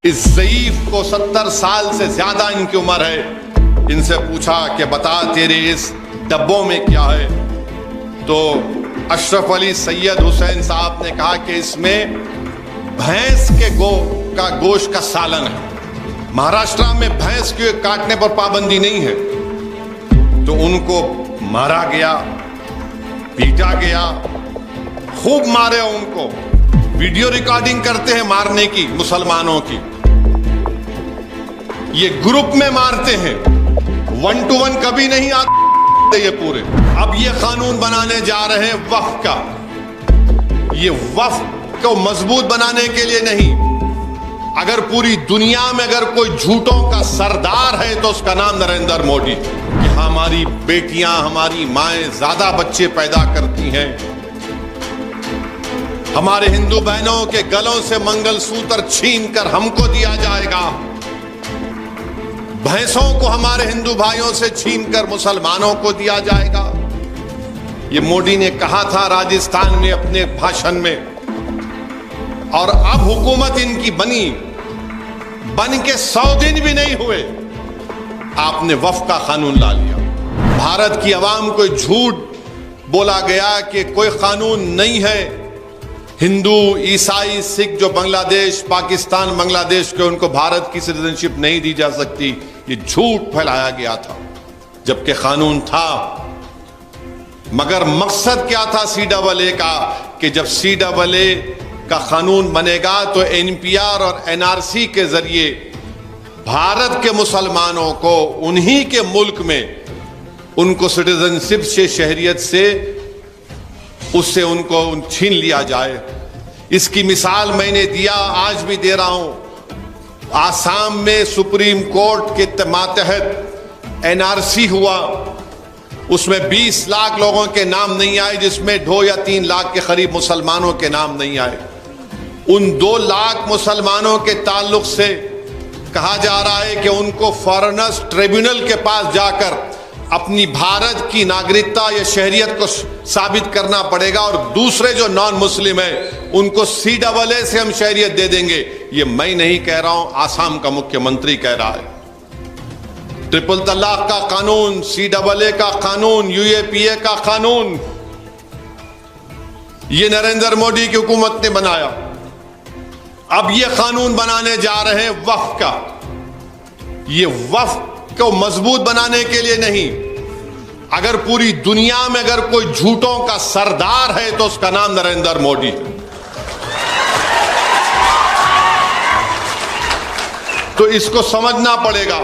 इस ज़ईफ को 70 साल से ज्यादा इनकी उम्र है। इनसे पूछा कि बता तेरे इस डब्बों में क्या है, तो अशरफ अली सैयद हुसैन साहब ने कहा कि इसमें भैंस के गोश्त का सालन है। महाराष्ट्र में भैंस के काटने पर पाबंदी नहीं है, तो उनको मारा गया, पीटा गया, खूब मारे उनको। वीडियो रिकॉर्डिंग करते हैं मारने की, मुसलमानों की। ये ग्रुप में मारते हैं, 1 to 1 कभी नहीं आते ये पूरे। अब ये कानून बनाने जा रहे हैं वक्फ का। ये वक्फ को मजबूत बनाने के लिए नहीं, अगर पूरी दुनिया में अगर कोई झूठों का सरदार है तो उसका नाम नरेंद्र मोदी। कि हमारी बेटियां, हमारी माएं ज्यादा बच्चे पैदा करती हैं, हमारे हिंदू बहनों के गलों से मंगलसूत्र छीनकर हमको दिया जाएगा, भैंसों को हमारे हिंदू भाइयों से छीनकर मुसलमानों को दिया जाएगा। ये मोदी ने कहा था राजस्थान में अपने भाषण में, और अब हुकूमत इनकी बन के 100 दिन भी नहीं हुए, आपने वक्फ का कानून ला लिया। भारत की आवाम को झूठ बोला गया कि कोई कानून नहीं है, हिंदू, ईसाई, सिख जो बांग्लादेश, पाकिस्तान, बांग्लादेश के, उनको भारत की सिटीजनशिप नहीं दी जा सकती। ये झूठ फैलाया गया था, जबकि कानून था। मगर मकसद क्या था CAA का, कि जब CAA का कानून बनेगा तो NPR और NRC के जरिए भारत के मुसलमानों को उन्हीं के मुल्क में उनको सिटीजनशिप से, शहरियत से, उससे उनको छीन लिया जाए। इसकी मिसाल मैंने दिया, आज भी दे रहा हूं। आसाम में सुप्रीम कोर्ट के मातहत NRC हुआ, उसमें 20 लाख लोगों के नाम नहीं आए, जिसमें 2 या 3 लाख के करीब मुसलमानों के नाम नहीं आए। उन 2 लाख मुसलमानों के ताल्लुक से कहा जा रहा है कि उनको फॉरेनर्स ट्रिब्यूनल के पास जाकर अपनी भारत की नागरिकता या शहरियत को साबित करना पड़ेगा, और दूसरे जो नॉन मुस्लिम है उनको CAA से हम शहरियत दे देंगे। ये मैं नहीं कह रहा हूं, आसाम का मुख्यमंत्री कह रहा है। ट्रिपल तलाक का कानून, CAA का कानून, UAPA का कानून, ये नरेंद्र मोदी की हुकूमत ने बनाया। अब ये कानून बनाने जा रहे हैं वक्फ का। ये वक्फ को मजबूत बनाने के लिए नहीं, अगर पूरी दुनिया में अगर कोई झूठों का सरदार है तो उसका नाम नरेंद्र मोदी है। तो इसको समझना पड़ेगा।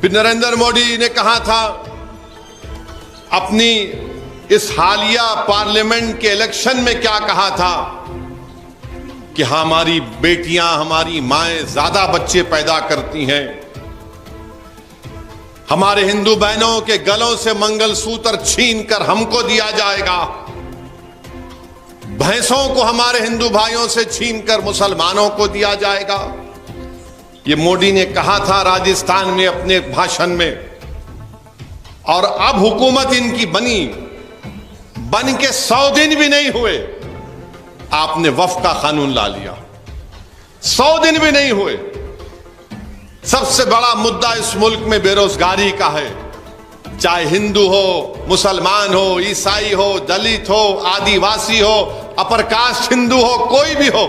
फिर नरेंद्र मोदी ने कहा था अपनी इस हालिया पार्लियामेंट के इलेक्शन में, क्या कहा था कि हमारी बेटियां, हमारी माएं ज्यादा बच्चे पैदा करती हैं, हमारे हिंदू बहनों के गलों से मंगलसूत्र छीनकर हमको दिया जाएगा, भैंसों को हमारे हिंदू भाइयों से छीनकर मुसलमानों को दिया जाएगा। ये मोदी ने कहा था राजस्थान में अपने भाषण में, और अब हुकूमत इनकी बन के 100 दिन भी नहीं हुए, आपने वक्फ का कानून ला लिया। 100 दिन भी नहीं हुए। सबसे बड़ा मुद्दा इस मुल्क में बेरोजगारी का है। चाहे हिंदू हो, मुसलमान हो, ईसाई हो, दलित हो, आदिवासी हो, अपर कास्ट हिंदू हो, कोई भी हो,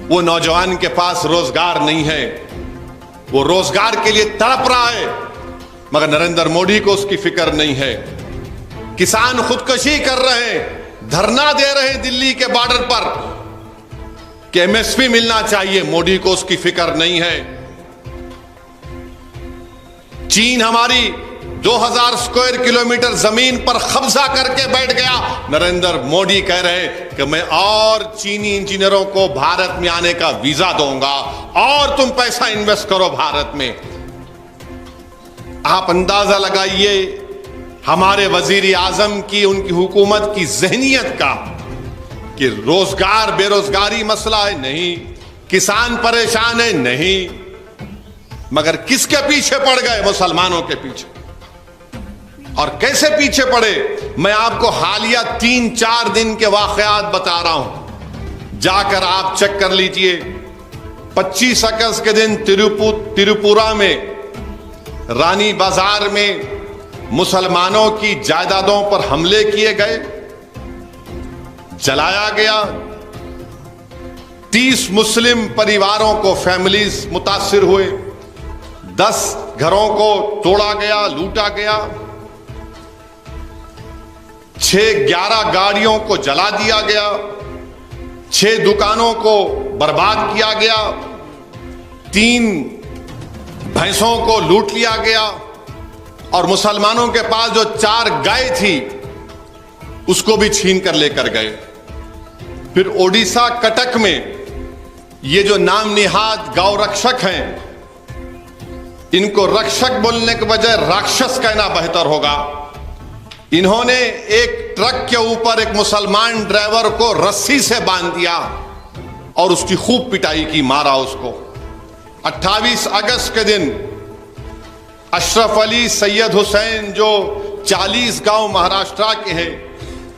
वो नौजवान के पास रोजगार नहीं है। वो रोजगार के लिए तड़प रहा है, मगर नरेंद्र मोदी को उसकी फिक्र नहीं है। किसान खुदकुशी कर रहे हैं, धरना दे रहे हैं दिल्ली के बॉर्डर पर कि MSP मिलना चाहिए, मोदी को उसकी फिक्र नहीं है। चीन हमारी 2000 स्क्वायर किलोमीटर जमीन पर कब्जा करके बैठ गया। नरेंद्र मोदी कह रहे हैं कि मैं और चीनी इंजीनियरों को भारत में आने का वीजा दूंगा, और तुम पैसा इन्वेस्ट करो भारत में। आप अंदाजा लगाइए हमारे वजीर आजम की, उनकी हुकूमत की ज़हनियत का, कि रोजगार, बेरोजगारी मसला है नहीं, किसान परेशान है नहीं, मगर किसके पीछे पड़ गए? मुसलमानों के पीछे। और कैसे पीछे पड़े? मैं आपको हालिया 3-4 दिन के वाकयात बता रहा हूं, जाकर आप चेक कर लीजिए। 25 अगस्त के दिन त्रिपुरा में रानी बाजार में मुसलमानों की जायदादों पर हमले किए गए, जलाया गया। 30 मुस्लिम परिवारों को, फैमिलीज मुतासिर हुए। 10 घरों को तोड़ा गया, लूटा गया। 11 गाड़ियों को जला दिया गया। 6 दुकानों को बर्बाद किया गया। 3 भैंसों को लूट लिया गया। और मुसलमानों के पास जो 4 गाय थी उसको भी छीन कर लेकर गए। फिर ओडिशा कटक में ये जो नाम निहाद गौ रक्षक हैं, इनको रक्षक बोलने के बजाय राक्षस कहना बेहतर होगा। इन्होंने एक ट्रक के ऊपर एक मुसलमान ड्राइवर को रस्सी से बांध दिया और उसकी खूब पिटाई की, मारा उसको। 28 अगस्त के दिन अशरफ अली सैयद हुसैन जो 40 गांव महाराष्ट्र के हैं,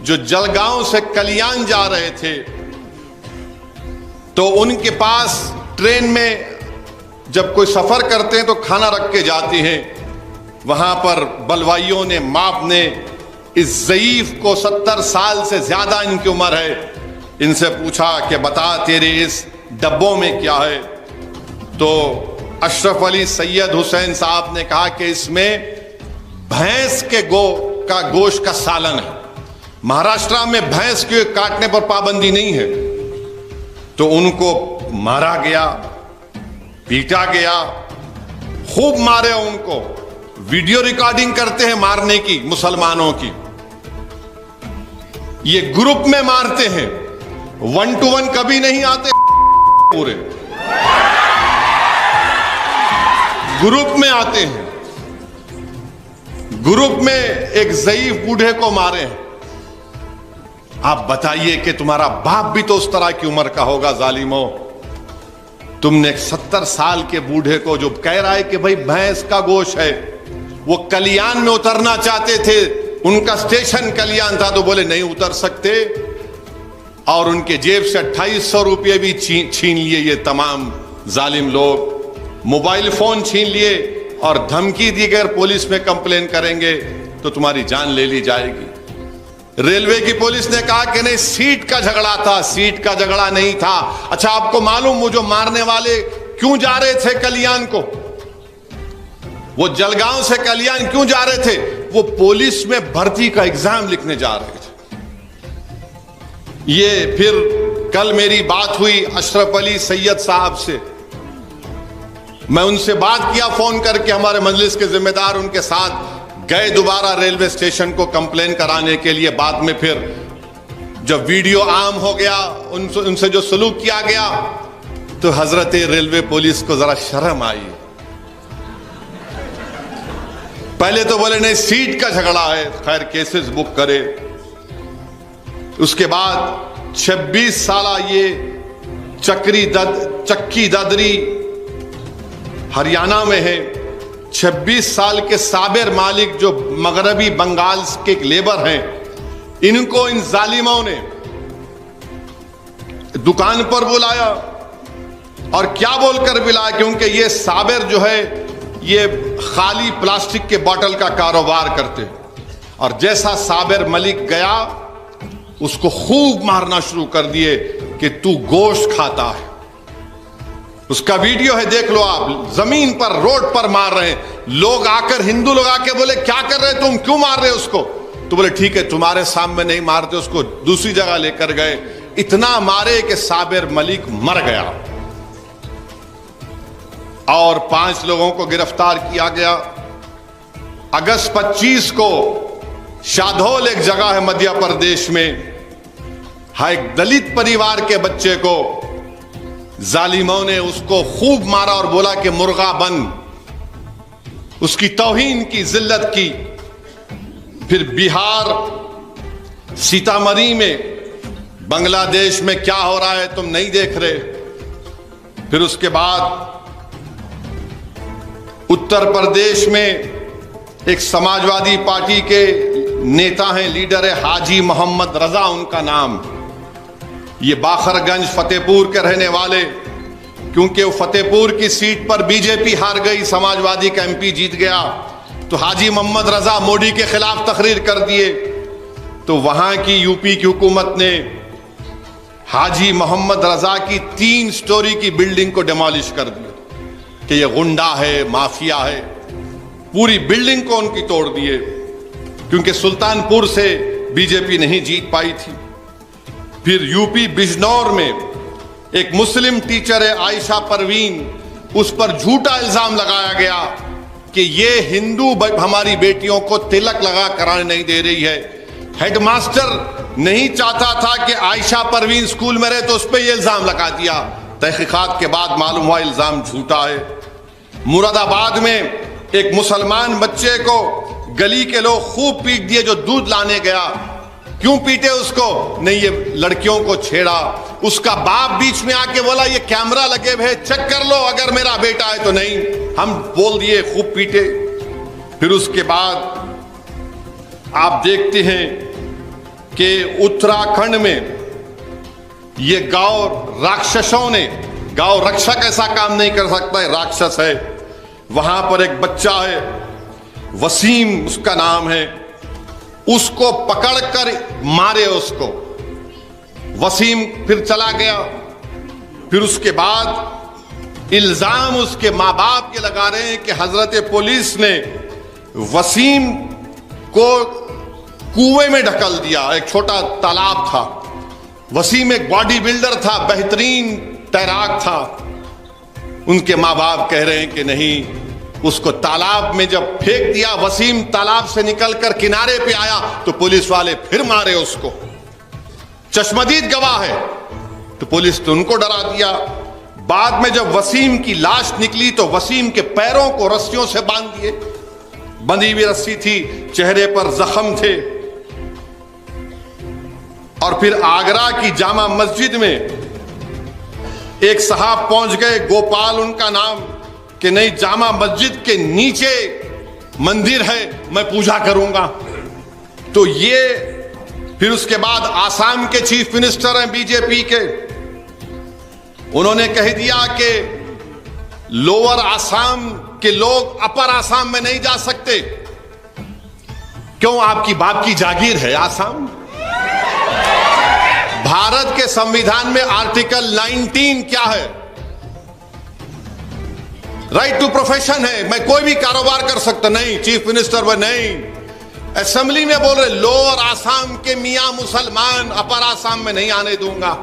जो जलगांव से कल्याण जा रहे थे, तो उनके पास ट्रेन में जब कोई सफर करते हैं तो खाना रख के जाती हैं। वहां पर बलवाइयों ने, माप ने इस ज़ईफ को, 70 साल से ज्यादा इनकी उम्र है, इनसे पूछा कि बता तेरे इस डब्बों में क्या है। तो अशरफ अली सैयद हुसैन साहब ने कहा कि इसमें भैंस के गोश्त का सालन है। महाराष्ट्र में भैंस के काटने पर पाबंदी नहीं है। तो उनको मारा गया, पीटा गया, खूब मारे उनको। वीडियो रिकॉर्डिंग करते हैं मारने की, मुसलमानों की। ये ग्रुप में मारते हैं, 1 to 1 कभी नहीं आते। पूरे ग्रुप में आते हैं। ग्रुप में एक ज़ईफ बूढ़े को मारे हैं। आप बताइए कि तुम्हारा बाप भी तो उस तरह की उम्र का होगा जालिमो। तुमने 70 साल के बूढ़े को, जो कह रहा है कि भाई भैंस का गोश्त है, वो कल्याण में उतरना चाहते थे, उनका स्टेशन कल्याण था, तो बोले नहीं उतर सकते। और उनके जेब से 2800 रुपये भी छीन लिए ये तमाम जालिम लोग। मोबाइल फोन छीन लिए और धमकी दी गई, पुलिस में कंप्लेन करेंगे तो तुम्हारी जान ले ली जाएगी। रेलवे की पुलिस ने कहा कि नहीं, सीट का झगड़ा था, सीट का झगड़ा नहीं था। अच्छा, आपको मालूम वो जो मारने वाले क्यों जा रहे थे कल्याण को? वो जलगांव से कल्याण क्यों जा रहे थे? वो पुलिस में भर्ती का एग्जाम लिखने जा रहे थे। ये फिर कल मेरी बात हुई अशरफ अली सैयद साहब से। मैं उनसे बात किया फोन करके, हमारे मजलिस के जिम्मेदार उनके साथ गए दोबारा रेलवे स्टेशन को कंप्लेन कराने के लिए। बाद में फिर जब वीडियो आम हो गया, उनसे जो सलूक किया गया, तो हजरत रेलवे पुलिस को जरा शर्म आई। पहले तो बोले नहीं, सीट का झगड़ा है, खैर केसेस बुक करे। उसके बाद 26 साल ये चक्की ददरी हरियाणा में है। 26 साल के साबिर मालिक जो मगरबी बंगाल के लेबर हैं, इनको इन जालिमों ने दुकान पर बुलाया और क्या बोलकर बुलाया, क्योंकि ये साबिर जो है ये खाली प्लास्टिक के बोतल का कारोबार करते हैं। और जैसा साबिर मलिक गया, उसको खूब मारना शुरू कर दिए कि तू गोश्त खाता है। उसका वीडियो है, देख लो आप। जमीन पर, रोड पर मार रहे हैं लोग। आकर हिंदू लोग आके बोले क्या कर रहे तुम, क्यों मार रहे उसको? तो बोले ठीक है, तुम्हारे सामने नहीं मारते, उसको दूसरी जगह लेकर गए। इतना मारे कि साबिर मलिक मर गया और 5 लोगों को गिरफ्तार किया गया। अगस्त 25 को शाहडोल एक जगह है मध्य प्रदेश में, एक दलित परिवार के बच्चे को जालिमों ने उसको खूब मारा और बोला कि मुर्गा बन, उसकी तौहीन की, जिल्लत की। फिर बिहार, सीतामढ़ी में, बांग्लादेश में क्या हो रहा है तुम नहीं देख रहे। फिर उसके बाद उत्तर प्रदेश में एक समाजवादी पार्टी के नेता हैं, लीडर है हाजी मोहम्मद रजा उनका नाम। ये बाखरगंज फतेहपुर के रहने वाले, क्योंकि वो फतेहपुर की सीट पर बीजेपी हार गई, समाजवादी का एमपी जीत गया, तो हाजी मोहम्मद रजा मोदी के खिलाफ तकरीर कर दिए। तो वहां की यूपी की हुकूमत ने हाजी मोहम्मद रजा की 3 स्टोरी की बिल्डिंग को डिमोलिश कर दिया कि ये गुंडा है, माफिया है। पूरी बिल्डिंग को उनकी तोड़ दिए, क्योंकि सुल्तानपुर से बीजेपी नहीं जीत पाई थी। फिर यूपी बिजनौर में एक मुस्लिम टीचर है आयशा परवीन, उस पर झूठा इल्जाम लगाया गया कि ये हिंदू हमारी बेटियों को तिलक लगा कराने नहीं दे रही है। हेडमास्टर नहीं चाहता था कि आयशा परवीन स्कूल में रहे, तो उस पर यह इल्जाम लगा दिया। तहकीकात के बाद मालूम हुआ इल्जाम झूठा है। मुरादाबाद में एक मुसलमान बच्चे को गली के लोग खूब पीट दिए जो दूध लाने गया। क्यों पीटे उसको? नहीं, ये लड़कियों को छेड़ा। उसका बाप बीच में आके बोला ये कैमरा लगे हुए, चेक कर लो अगर मेरा बेटा है तो। नहीं, हम बोल दिए, खूब पीटे। फिर उसके बाद आप देखते हैं कि उत्तराखंड में ये गांव राक्षसों ने, गांव रक्षक ऐसा काम नहीं कर सकता है, राक्षस है। वहां पर एक बच्चा है, वसीम उसका नाम है, उसको पकड़कर मारे उसको। वसीम फिर चला गया। फिर उसके बाद इल्जाम उसके मां बाप के लगा रहे हैं कि हजरत पुलिस ने वसीम को कुएं में ढकल दिया। एक छोटा तालाब था। वसीम एक बॉडी बिल्डर था, बेहतरीन तैराक था। उनके मां बाप कह रहे हैं कि नहीं, उसको तालाब में जब फेंक दिया, वसीम तालाब से निकलकर किनारे पे आया तो पुलिस वाले फिर मारे उसको। चश्मदीद गवाह है, तो पुलिस ने उनको डरा दिया। बाद में जब वसीम की लाश निकली तो वसीम के पैरों को रस्सियों से बांध दिए। बंधी हुई रस्सी थी, चेहरे पर जख्म थे। और फिर आगरा की जामा मस्जिद में एक साहब पहुंच गए, गोपाल उनका नाम, कि नहीं, जामा मस्जिद के नीचे मंदिर है, मैं पूजा करूंगा। तो ये फिर उसके बाद आसाम के चीफ मिनिस्टर हैं बीजेपी के, उन्होंने कह दिया कि लोअर आसाम के लोग अपर आसाम में नहीं जा सकते। क्यों? आपकी बाप की जागीर है आसाम। भारत के संविधान में आर्टिकल 19 क्या है? राइट टू प्रोफेशन है, मैं कोई भी कारोबार कर सकता। नहीं, चीफ मिनिस्टर वो नहीं। असेंबली में बोल रहे लोअर आसाम के मियां मुसलमान अपर आसाम में नहीं आने दूंगा।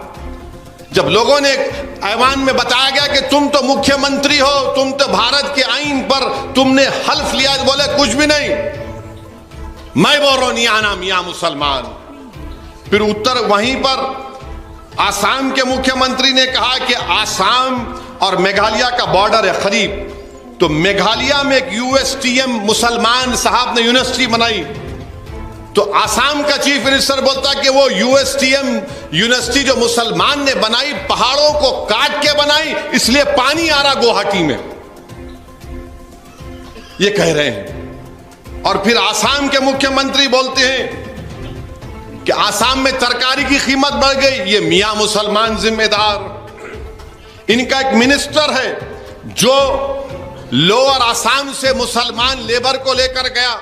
जब लोगों ने ऐवान में बताया गया कि तुम तो मुख्यमंत्री हो, तुम तो भारत के आईन पर तुमने हल्फ लिया, बोले कुछ भी नहीं, मैं बोल रहा हूं नहीं आना मियां मुसलमान। फिर उत्तर वहीं पर आसाम के मुख्यमंत्री ने कहा कि आसाम और मेघालय का बॉर्डर है करीब, तो मेघालय में एक यूएसटीएम मुसलमान साहब ने यूनिवर्सिटी बनाई। तो आसाम का चीफ मिनिस्टर बोलता कि वो यूएसटीएम यूनिवर्सिटी जो मुसलमान ने बनाई, पहाड़ों को काट के बनाई, इसलिए पानी आ रहा गुवाहाटी में, ये कह रहे हैं। और फिर आसाम के मुख्यमंत्री बोलते हैं कि आसाम में तरकारी की कीमत बढ़ गई, ये मियां मुसलमान जिम्मेदार। इनका एक मिनिस्टर है जो लोअर आसाम से मुसलमान लेबर को लेकर गया,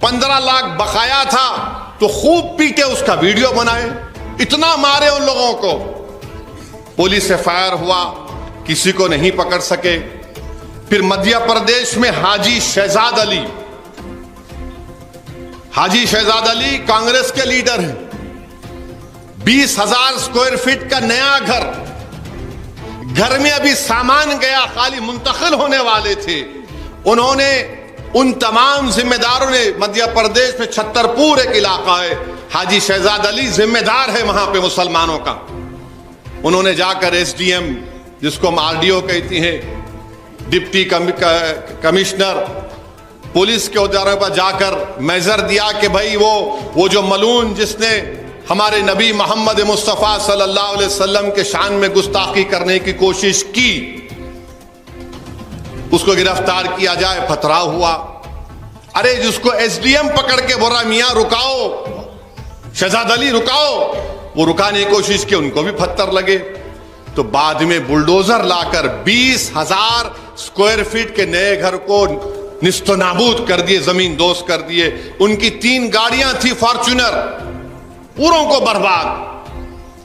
15 लाख बकाया था, तो खूब पीटे, उसका वीडियो बनाए, इतना मारे उन लोगों को। पुलिस से फायर हुआ, किसी को नहीं पकड़ सके। फिर मध्य प्रदेश में हाजी शहजाद अली कांग्रेस के लीडर हैं। 20,000 स्क्वायर फीट का नया घर में अभी सामान गया, खाली मुंतकिल होने वाले थे। उन्होंने उन तमाम जिम्मेदारों ने, मध्य प्रदेश में छतरपुर एक इलाका है, हाजी शहजाद अली जिम्मेदार है वहां पे मुसलमानों का। उन्होंने जाकर एसडीएम, जिसको हम आरडीओ कहती हैं, डिप्टी कमिश्नर, पुलिस के औजारों पर जाकर मेजर दिया कि भाई वो जो मलून जिसने हमारे नबी मोहम्मद मुस्तफ़ा सल्लल्लाहु अलैहि वसल्लम के शान में गुस्ताखी करने की कोशिश की, उसको गिरफ्तार किया जाए। पथराव हुआ। अरे जिसको एसडीएम पकड़ के बोला मियां रुकाओ, शहजाद अली रुकाओ, वो रुकाने की कोशिश की, उनको भी पत्थर लगे। तो बाद में बुलडोजर लाकर 20,000 स्क्वायर फीट के नए घर को निस्तो नाबूद कर दिए, जमीन दोस्त कर दिए। उनकी 3 गाड़ियां थी फॉर्च्यूनर, पूरों को बर्बाद।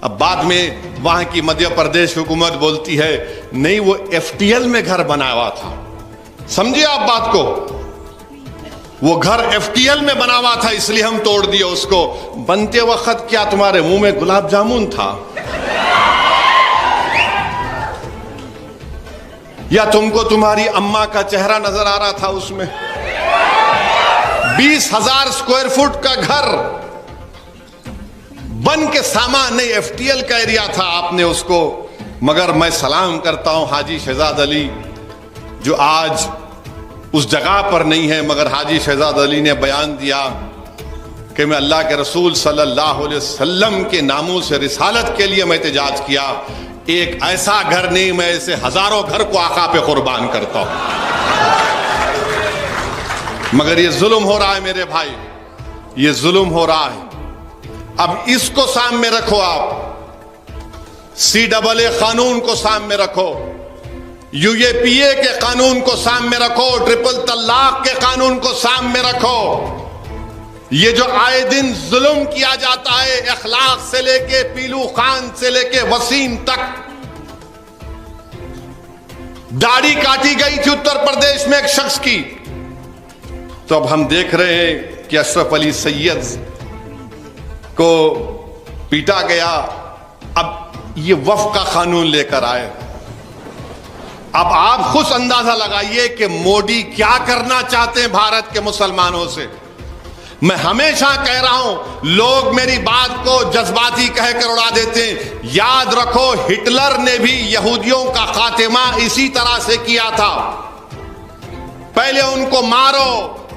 अब बाद में वहां की मध्य प्रदेश हुकूमत बोलती है नहीं, वो एफटीएल में घर बना हुआ था। समझिए आप बात को, वो घर एफटीएल में बना हुआ था इसलिए हम तोड़ दिए उसको। बनते वक्त क्या तुम्हारे मुंह में गुलाब जामुन था या तुमको तुम्हारी अम्मा का चेहरा नजर आ रहा था उसमें? 20,000 स्क्वायर फुट का घर बन के सामान नहीं, एफटीएल का एरिया था, आपने उसको। मगर मैं सलाम करता हूं हाजी शहजाद अली जो आज उस जगह पर नहीं है, मगर हाजी शहजाद अली ने बयान दिया कि मैं अल्लाह के रसूल सल्लल्लाहु अलैहि वसल्लम के नामों से रिसालत के लिए मैं एहतजाज किया। एक ऐसा घर नहीं, मैं ऐसे हजारों घर को आका पे कुर्बान करता हूं। मगर ये जुल्म हो रहा है मेरे भाई, ये जुल्म हो रहा है। अब इसको सामने रखो, आप CAA कानून को सामने रखो, UAPA के कानून को सामने रखो, ट्रिपल तलाक के कानून को सामने रखो। ये जो आए दिन जुल्म किया जाता है, अखलाक से लेके पीलू खान से लेके वसीम तक, दाढ़ी काटी गई थी उत्तर प्रदेश में एक शख्स की, तो अब हम देख रहे हैं कि अशरफ अली सैयद को पीटा गया। अब ये वफ़ का कानून लेकर आए। अब आप खुद अंदाजा लगाइए कि मोदी क्या करना चाहते हैं भारत के मुसलमानों से। मैं हमेशा कह रहा हूं, लोग मेरी बात को जज्बाती कहकर उड़ा देते हैं। याद रखो, हिटलर ने भी यहूदियों का खात्मा इसी तरह से किया था। पहले उनको मारो,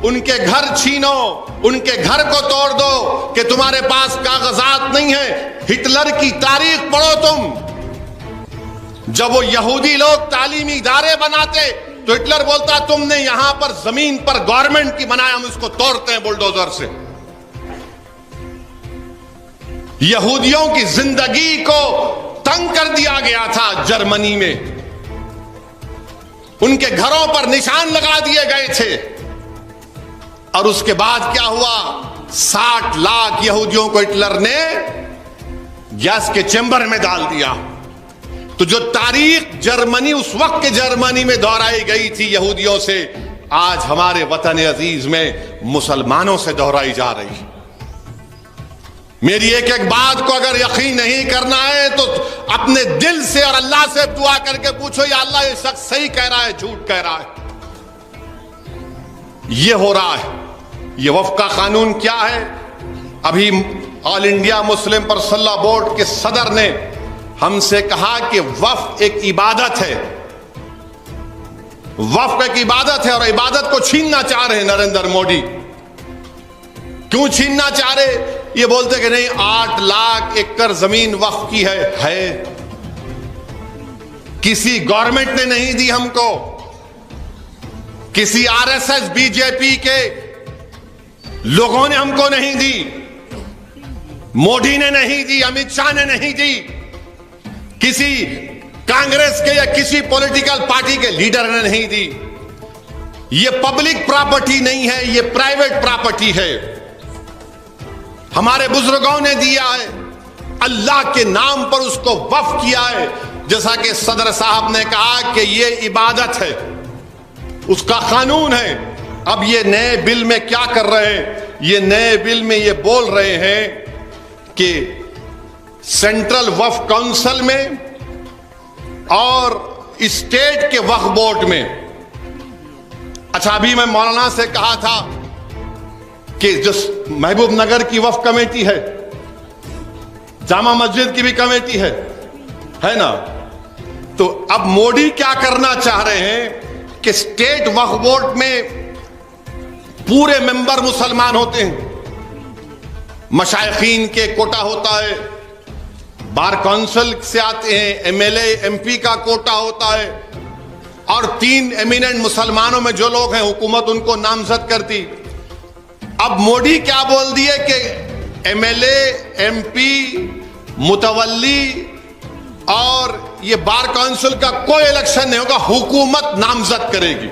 उनके घर छीनो, उनके घर को तोड़ दो कि तुम्हारे पास कागजात नहीं है। हिटलर की तारीख पढ़ो तुम। जब वो यहूदी लोग तालीमी इदारे बनाते तो हिटलर बोलता तुमने यहां पर जमीन पर गवर्नमेंट की बनाया, हम इसको तोड़ते हैं बुलडोजर से। यहूदियों की जिंदगी को तंग कर दिया गया था जर्मनी में, उनके घरों पर निशान लगा दिए गए थे। और उसके बाद क्या हुआ? 60 लाख यहूदियों को हिटलर ने गैस के चेंबर में डाल दिया। तो जो तारीख जर्मनी उस वक्त के जर्मनी में दोहराई गई थी यहूदियों से, आज हमारे वतन अजीज में मुसलमानों से दोहराई जा रही है। मेरी एक एक बात को अगर यकीन नहीं करना है तो अपने दिल से और अल्लाह से दुआ करके पूछो, या अल्लाह ये शख्स सही कह रहा है झूठ कह रहा है। ये हो रहा है। ये वफ़ का कानून क्या है? अभी all India Muslim personal board के सदर ने हमसे कहा कि वफ़ एक इबादत है, वफ़ एक इबादत है और इबादत को छीनना चाह रहे हैं नरेंद्र मोदी। क्यों छीनना चाह रहे? ये बोलते कि नहीं 8 लाख एकड़ जमीन वफ़ की है। किसी गवर्नमेंट ने नहीं दी हमको, किसी RSS बीजेपी के लोगों ने हमको नहीं दी, मोदी ने नहीं दी, अमित शाह ने नहीं दी, किसी कांग्रेस के या किसी पॉलिटिकल पार्टी के लीडर ने नहीं दी। ये पब्लिक प्रॉपर्टी नहीं है, ये प्राइवेट प्रॉपर्टी है। हमारे बुजुर्गों ने दिया है, अल्लाह के नाम पर उसको वक्फ किया है। जैसा कि सदर साहब ने कहा कि ये इबादत है, उसका कानून है। अब ये नए बिल में क्या कर रहे हैं? ये नए बिल में ये बोल रहे हैं कि सेंट्रल वक्फ काउंसिल में और स्टेट के वक्फ बोर्ड में, अच्छा अभी मैं मौलाना से कहा था कि जो महबूब नगर की वक्फ कमेटी है, जामा मस्जिद की भी कमेटी है ना, तो अब मोदी क्या करना चाह रहे हैं कि स्टेट वक्फ बोर्ड में पूरे मेंबर मुसलमान होते हैं, मशाइखीन के कोटा होता है, बार काउंसिल से आते हैं, MLA MP का कोटा होता है, और 3 एमिनेंट मुसलमानों में जो लोग हैं हुकूमत उनको नामजद करती। अब मोदी क्या बोल दिए कि MLA MP मुतवल्ली और ये बार काउंसिल का कोई इलेक्शन नहीं होगा, हुकूमत नामजद करेगी।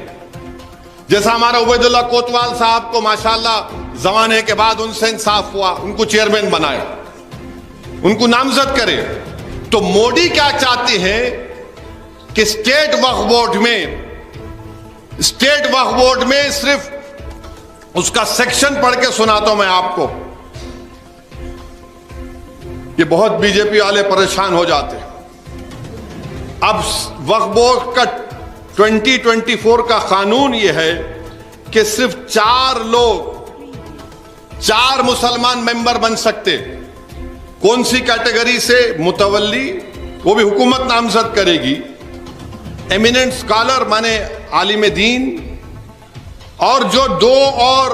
जैसा हमारा उबैदुल्ला कोतवाल साहब को माशाल्लाह जमाने के बाद उनसे इंसाफ हुआ, उनको चेयरमैन बनाए, उनको नामजद करे। तो मोदी क्या चाहते हैं कि स्टेट वक्फ बोर्ड में सिर्फ उसका सेक्शन पढ़ के सुनाता हूं मैं आपको, ये बहुत बीजेपी वाले परेशान हो जाते हैं। अब वक्फ बोर्ड का 2024 का कानून यह है कि सिर्फ 4 मुसलमान मेंबर बन सकते। कौन सी कैटेगरी से? मुतवल्ली, वो भी हुकूमत नामजद करेगी, एमिनेंट स्कॉलर माने आलिम दीन, और जो 2 और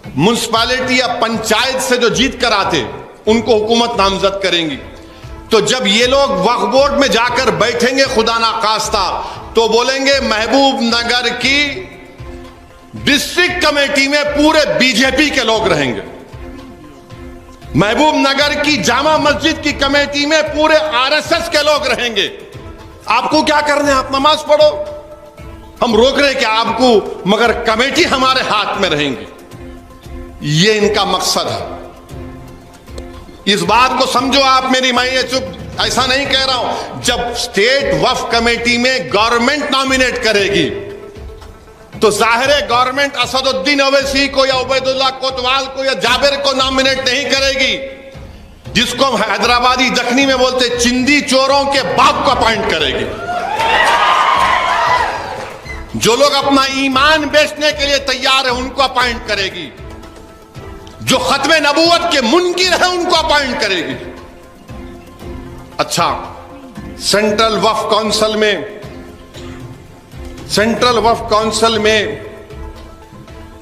म्युनिसिपैलिटी या पंचायत से जो जीत कर आते उनको हुकूमत नामजद करेंगी। तो जब ये लोग वक्फ बोर्ड में जाकर बैठेंगे खुदा ना खास्ता, तो बोलेंगे महबूब नगर की डिस्ट्रिक्ट कमेटी में पूरे बीजेपी के लोग रहेंगे, महबूब नगर की जामा मस्जिद की कमेटी में पूरे आरएसएस के लोग रहेंगे। आपको क्या करना है? आप नमाज पढ़ो, हम रोक रहे हैं क्या आपको, मगर कमेटी हमारे हाथ में रहेंगी। ये इनका मकसद है। इस बात को समझो आप मेरी, मैं ये चुप ऐसा नहीं कह रहा हूं। जब स्टेट वक्फ कमेटी में गवर्नमेंट नॉमिनेट करेगी तो जाहिर है गवर्नमेंट असदुद्दीन ओवैसी को या उबैदुल्ला कोतवाल को या जाबिर को नॉमिनेट नहीं करेगी, जिसको हम हैदराबादी दखनी में बोलते चिंदी चोरों के बाप को अपॉइंट करेगी। जो लोग अपना ईमान बेचने के लिए तैयार है उनको अपॉइंट करेगी, जो खत्मे नबूवत के मुनकिर है उनको अपॉइंट करेगी। अच्छा, सेंट्रल वक्फ काउंसिल में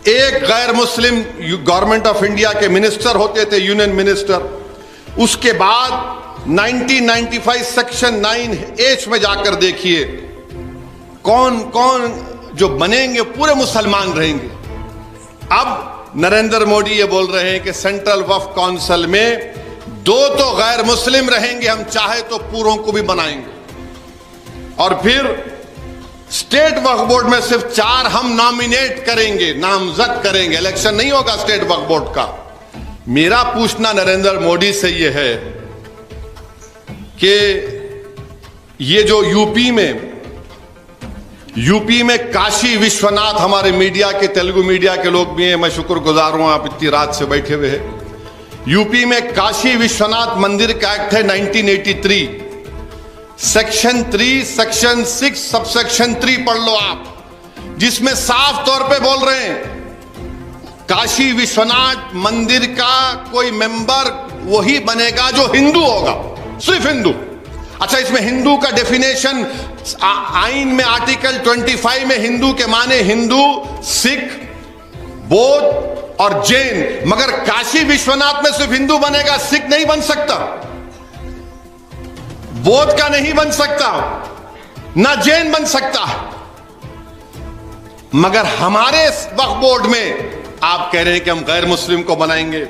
एक गैर मुस्लिम गवर्नमेंट ऑफ इंडिया के मिनिस्टर होते थे, यूनियन मिनिस्टर। उसके बाद 1995 सेक्शन 9H में जाकर देखिए कौन कौन जो बनेंगे पूरे मुसलमान रहेंगे। अब नरेंद्र मोदी ये बोल रहे हैं कि सेंट्रल वक्फ काउंसिल में 2 तो गैर मुस्लिम रहेंगे, हम चाहे तो पूरों को भी बनाएंगे। और फिर स्टेट वक्फ बोर्ड में सिर्फ 4 हम नॉमिनेट करेंगे, नामजद करेंगे, इलेक्शन नहीं होगा स्टेट वक्फ बोर्ड का। मेरा पूछना नरेंद्र मोदी से यह है कि ये जो यूपी में काशी विश्वनाथ, हमारे मीडिया के तेलुगु मीडिया के लोग भी हैं, मैं शुक्रगुजार हूं आप इतनी रात से बैठे हुए हैं। यूपी में काशी विश्वनाथ मंदिर का एक्ट है 1983, सेक्शन 3 सेक्शन 6 सबसेक्शन 3 पढ़ लो आप, जिसमें साफ तौर पे बोल रहे हैं काशी विश्वनाथ मंदिर का कोई मेंबर वही बनेगा जो हिंदू होगा, सिर्फ हिंदू। अच्छा, इसमें हिंदू का डेफिनेशन आइन में आर्टिकल 25 में हिंदू के माने हिंदू, सिख, बौद्ध और जैन, मगर काशी विश्वनाथ में सिर्फ हिंदू बनेगा, सिख नहीं बन सकता, बौद्ध का नहीं बन सकता, ना जैन बन सकता। मगर हमारे वक्फ बोर्ड में आप कह रहे हैं कि हम गैर मुस्लिम को बनाएंगे।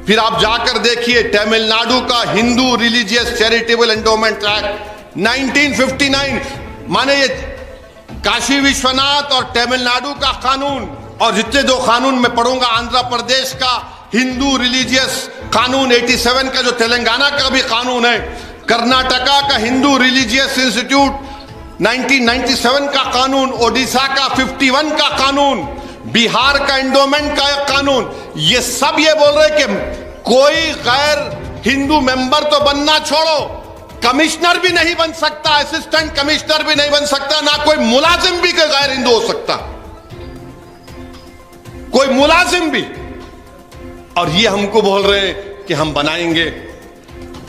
फिर आप जाकर देखिए तमिलनाडु का Hindu religious charitable endowment act 1959, माने ये काशी विश्वनाथ और तमिलनाडु का कानून, और जितने 2 कानून मैं पढ़ूंगा, आंध्र प्रदेश का हिंदू रिलीजियस कानून 87 का, जो तेलंगाना का भी कानून है, कर्नाटका का हिंदू रिलीजियस इंस्टीट्यूट 1997 का कानून, ओडिशा का 51 का कानून, बिहार का एंडोमेंट का एक कानून, ये सब ये बोल रहे कि कोई गैर हिंदू मेंबर तो बनना छोड़ो, कमिश्नर भी नहीं बन सकता, असिस्टेंट कमिश्नर भी नहीं बन सकता, ना कोई मुलाजिम भी गैर हिंदू हो सकता, कोई मुलाजिम भी। और ये हमको बोल रहे हैं कि हम बनाएंगे।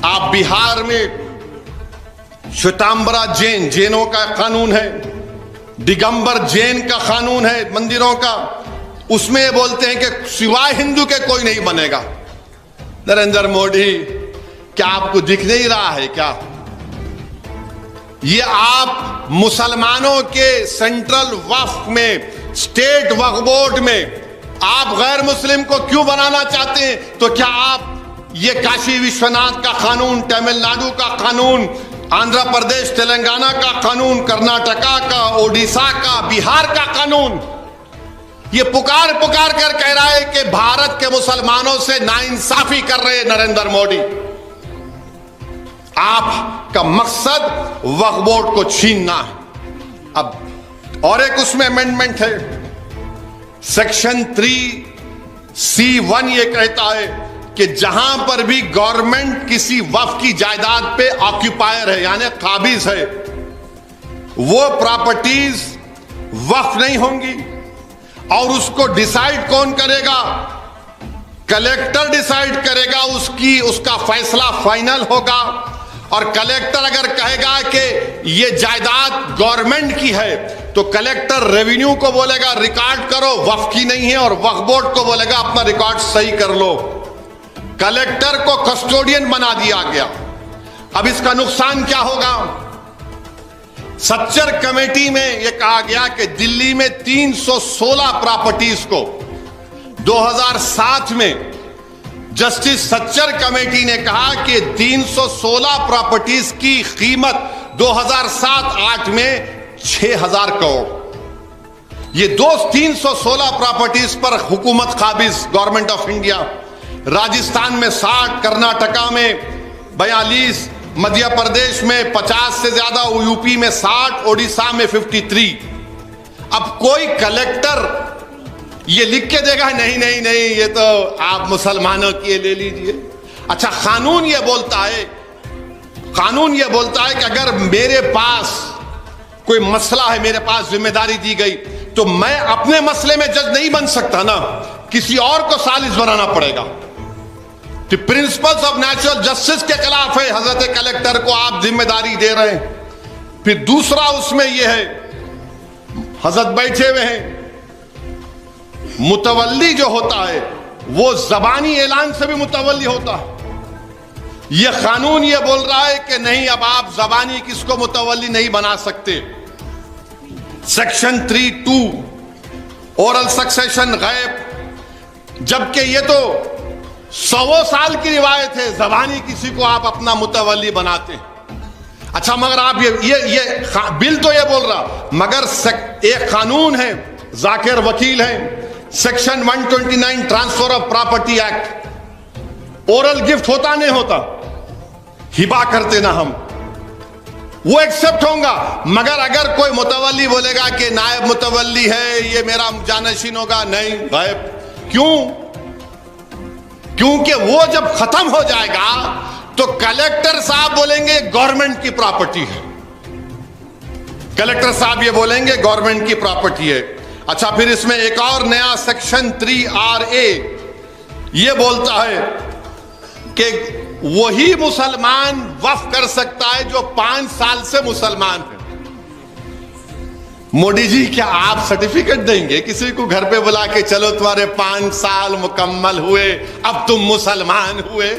आप बिहार में श्वेतांबरा जैन, जैनों का कानून है, दिगंबर जैन का कानून है मंदिरों का, उसमें ये बोलते हैं कि सिवाय हिंदू के कोई नहीं बनेगा। नरेंद्र मोदी, क्या आपको दिख नहीं रहा है क्या? ये आप मुसलमानों के सेंट्रल वक्फ में, स्टेट वक्फ बोर्ड में आप गैर मुस्लिम को क्यों बनाना चाहते हैं? तो क्या आप ये काशी विश्वनाथ का कानून, तमिलनाडु का कानून, आंध्र प्रदेश तेलंगाना का कानून, कर्नाटका का, ओडिशा का, बिहार का कानून ये पुकार पुकार कर कह रहा है कि भारत के मुसलमानों से नाइंसाफी कर रहे नरेंद्र मोदी। आपका मकसद वक्फ बोर्ड को छीनना है। अब और एक उसमें अमेंडमेंट है, सेक्शन 3C1 ये कहता है कि जहां पर भी गवर्नमेंट किसी वक्फ की जायदाद पे ऑक्यूपायर है यानी काबिज है, वो प्रॉपर्टीज वक्फ नहीं होंगी। और उसको डिसाइड कौन करेगा? कलेक्टर डिसाइड करेगा, उसका फैसला फाइनल होगा। और कलेक्टर अगर कहेगा कि ये जायदाद गवर्नमेंट की है तो कलेक्टर रेवेन्यू को बोलेगा रिकॉर्ड करो वक्फ की नहीं है, और वक्फ बोर्ड को बोलेगा अपना रिकॉर्ड सही कर लो। कलेक्टर को कस्टोडियन बना दिया गया। अब इसका नुकसान क्या होगा? सच्चर कमेटी में यह कहा गया कि दिल्ली में 316 प्रॉपर्टीज को 2007 में जस्टिस सच्चर कमेटी ने कहा कि 316 प्रॉपर्टीज की कीमत 2007-8 में 6,000 करोड़। ये 316 प्रॉपर्टीज पर हुकूमत काबिज गवर्नमेंट ऑफ इंडिया। राजस्थान में 60, कर्नाटका में 42, मध्य प्रदेश में 50 से ज्यादा, यूपी में 60, ओडिशा में 53। अब कोई कलेक्टर ये लिख के देगा नहीं नहीं नहीं ये तो आप मुसलमानों की ले लीजिए। अच्छा, कानून ये बोलता है कि अगर मेरे पास कोई मसला है, मेरे पास जिम्मेदारी दी गई, तो मैं अपने मसले में जज नहीं बन सकता ना, किसी और को सालिस बनाना पड़ेगा। तो प्रिंसिपल्स ऑफ नेचुरल जस्टिस के खिलाफ है हजरत कलेक्टर को आप जिम्मेदारी दे रहे हैं। फिर दूसरा उसमें यह है, हजरत बैठे हुए हैं, मुतवल्ली जो होता है वो जबानी ऐलान से भी मुतवल्ली होता है। यह कानून यह बोल रहा है कि नहीं, अब आप जबानी किसको मुतवल्ली नहीं बना सकते। सेक्शन 3(2) ओरल सक्सेशन गैब, जबकि ये तो 100 साल की रिवायत है, जबानी किसी को आप अपना मुतवल्ली बनाते हैं। अच्छा, मगर आप ये बिल तो ये बोल रहा, मगर एक कानून है, जाकिर वकील है, section 129 transfer of property act, oral gift होता नहीं होता, हिबा करते ना हम, वो एक्सेप्ट होगा। मगर अगर कोई मुतवल्ली बोलेगा कि नायब मुतवल्ली है, ये मेरा जानशीन होगा, नहीं, गायब। क्यों? क्योंकि वो जब खत्म हो जाएगा तो कलेक्टर साहब बोलेंगे गवर्नमेंट की प्रॉपर्टी है, कलेक्टर साहब ये बोलेंगे गवर्नमेंट की प्रॉपर्टी है। अच्छा, फिर इसमें एक और नया सेक्शन 3RA ये बोलता है कि वही मुसलमान वक्फ कर सकता है जो 5 साल से मुसलमान है। मोदी जी, क्या आप सर्टिफिकेट देंगे किसी को घर पे बुला के, चलो तुम्हारे 5 साल मुकम्मल हुए, अब तुम मुसलमान हुए?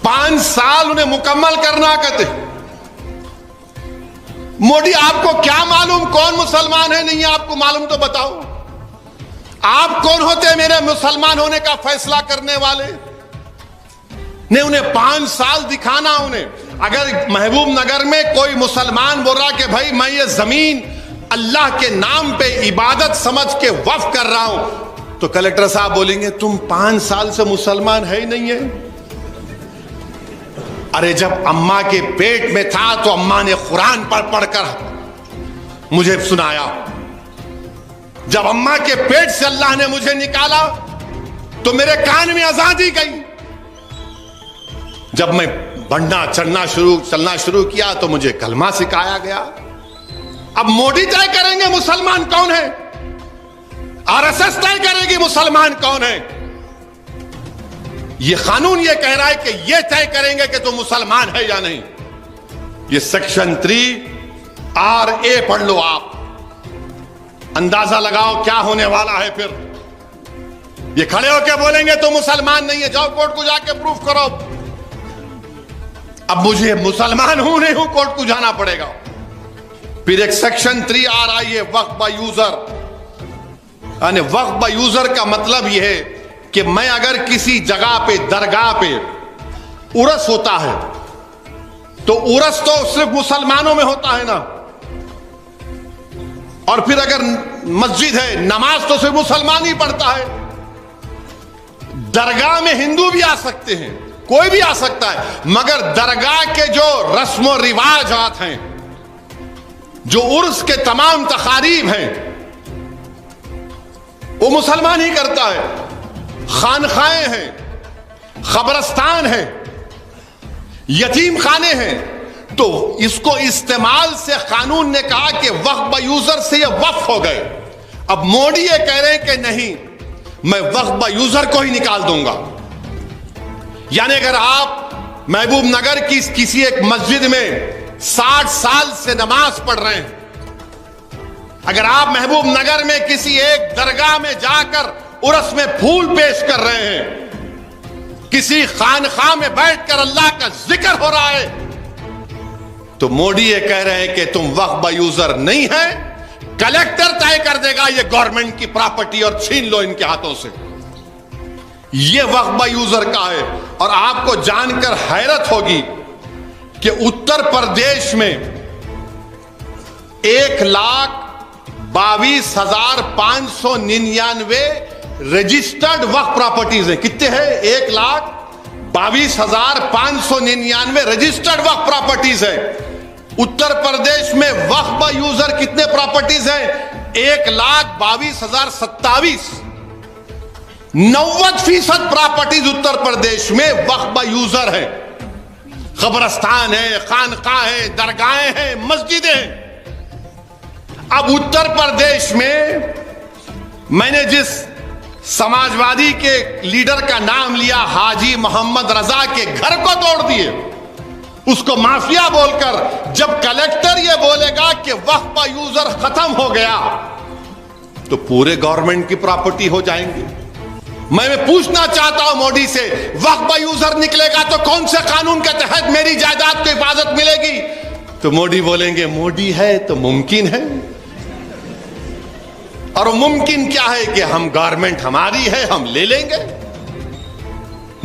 5 साल उन्हें मुकम्मल करना कहते। मोदी, आपको क्या मालूम कौन मुसलमान है? नहीं आपको मालूम तो बताओ। आप कौन होते हैं मेरे मुसलमान होने का फैसला करने वाले? नहीं, उन्हें 5 साल दिखाना। उन्हें अगर महबूब नगर में कोई मुसलमान बोल रहा कि भाई मैं ये जमीन अल्लाह के नाम पे इबादत समझ के वक्फ कर रहा हूं, तो कलेक्टर साहब बोलेंगे तुम 5 साल से मुसलमान है ही नहीं है। अरे, जब अम्मा के पेट में था तो अम्मा ने कुरान पढ़कर मुझे सुनाया। जब अम्मा के पेट से अल्लाह ने मुझे निकाला तो मेरे कान में आजादी गई। जब मैं चलना शुरू किया तो मुझे कलमा सिखाया गया। अब मोदी तय करेंगे मुसलमान कौन है, आरएसएस तय करेगी मुसलमान कौन है। यह कानून यह कह रहा है कि यह तय करेंगे कि तुम मुसलमान है या नहीं। यह सेक्शन 3RA पढ़ लो आप, अंदाजा लगाओ क्या होने वाला है। फिर ये खड़े होकर बोलेंगे तो मुसलमान नहीं है, जाओ कोर्ट को जाके प्रूफ करो। अब मुझे मुसलमान हूं नहीं हूं, कोर्ट को जाना पड़ेगा। फिर एक सेक्शन 3R आई है, वक्फ बाय यूजर। यानी वक्फ बाय यूजर का मतलब यह है कि मैं अगर किसी जगह पे, दरगाह पे उर्स होता है, तो उर्स तो सिर्फ मुसलमानों में होता है ना, और फिर अगर मस्जिद है, नमाज तो सिर्फ मुसलमान ही पढ़ता है। दरगाह में हिंदू भी आ सकते हैं, कोई भी आ सकता है, मगर दरगाह के जो रस्म और रिवाजात हैं, जो उर्स के तमाम तकारीब हैं, वो मुसलमान ही करता है। खानखाएं हैं, खबरस्तान है, यतीम खाने हैं, तो इसको इस्तेमाल से कानून ने कहा कि वक्फ ब यूजर से ये वक्फ हो गए। अब मोदी ये कह रहे हैं कि नहीं, मैं वक्फ ब यूजर को ही निकाल दूंगा। यानी अगर आप महबूब नगर की किसी एक मस्जिद में 60 साल से नमाज पढ़ रहे हैं, अगर आप महबूब नगर में किसी एक दरगाह में जाकर उर्स में फूल पेश कर रहे हैं, किसी खानखा में बैठकर अल्लाह का जिक्र हो रहा है, तो मोदी ये कह रहे हैं कि तुम वक्फ ब यूजर नहीं है, कलेक्टर तय कर देगा ये गवर्नमेंट की प्रॉपर्टी और छीन लो इनके हाथों से। ये वक्फ ब यूजर का है। और आपको जानकर हैरत होगी कि उत्तर प्रदेश में 1,22,599 रजिस्टर्ड वक्फ प्रॉपर्टीज हैं। कितने हैं? 1,22,599 रजिस्टर्ड वक्फ प्रॉपर्टीज है। उत्तर प्रदेश में वक्फ ब यूजर कितने प्रॉपर्टीज हैं? 1,22,027। 90% प्रॉपर्टीज उत्तर प्रदेश में वक्फ ब यूजर है। खबरस्तान है, खानका है, दरगाहें हैं, मस्जिदें हैं। अब उत्तर प्रदेश में मैंने जिस समाजवादी के लीडर का नाम लिया, हाजी मोहम्मद रजा के घर को तोड़ दिए, उसको माफिया बोलकर, जब कलेक्टर ये बोलेगा कि वक्फ ब यूजर खत्म हो गया, तो पूरे गवर्नमेंट की प्रॉपर्टी हो जाएंगी। मैं पूछना चाहता हूं मोदी से, वक्फ ब यूजर निकलेगा तो कौन से कानून के तहत मेरी जायदाद को हिफाजत मिलेगी? तो मोदी बोलेंगे मोदी है तो मुमकिन है। और मुमकिन क्या है कि हम गवर्नमेंट हमारी है, हम ले लेंगे।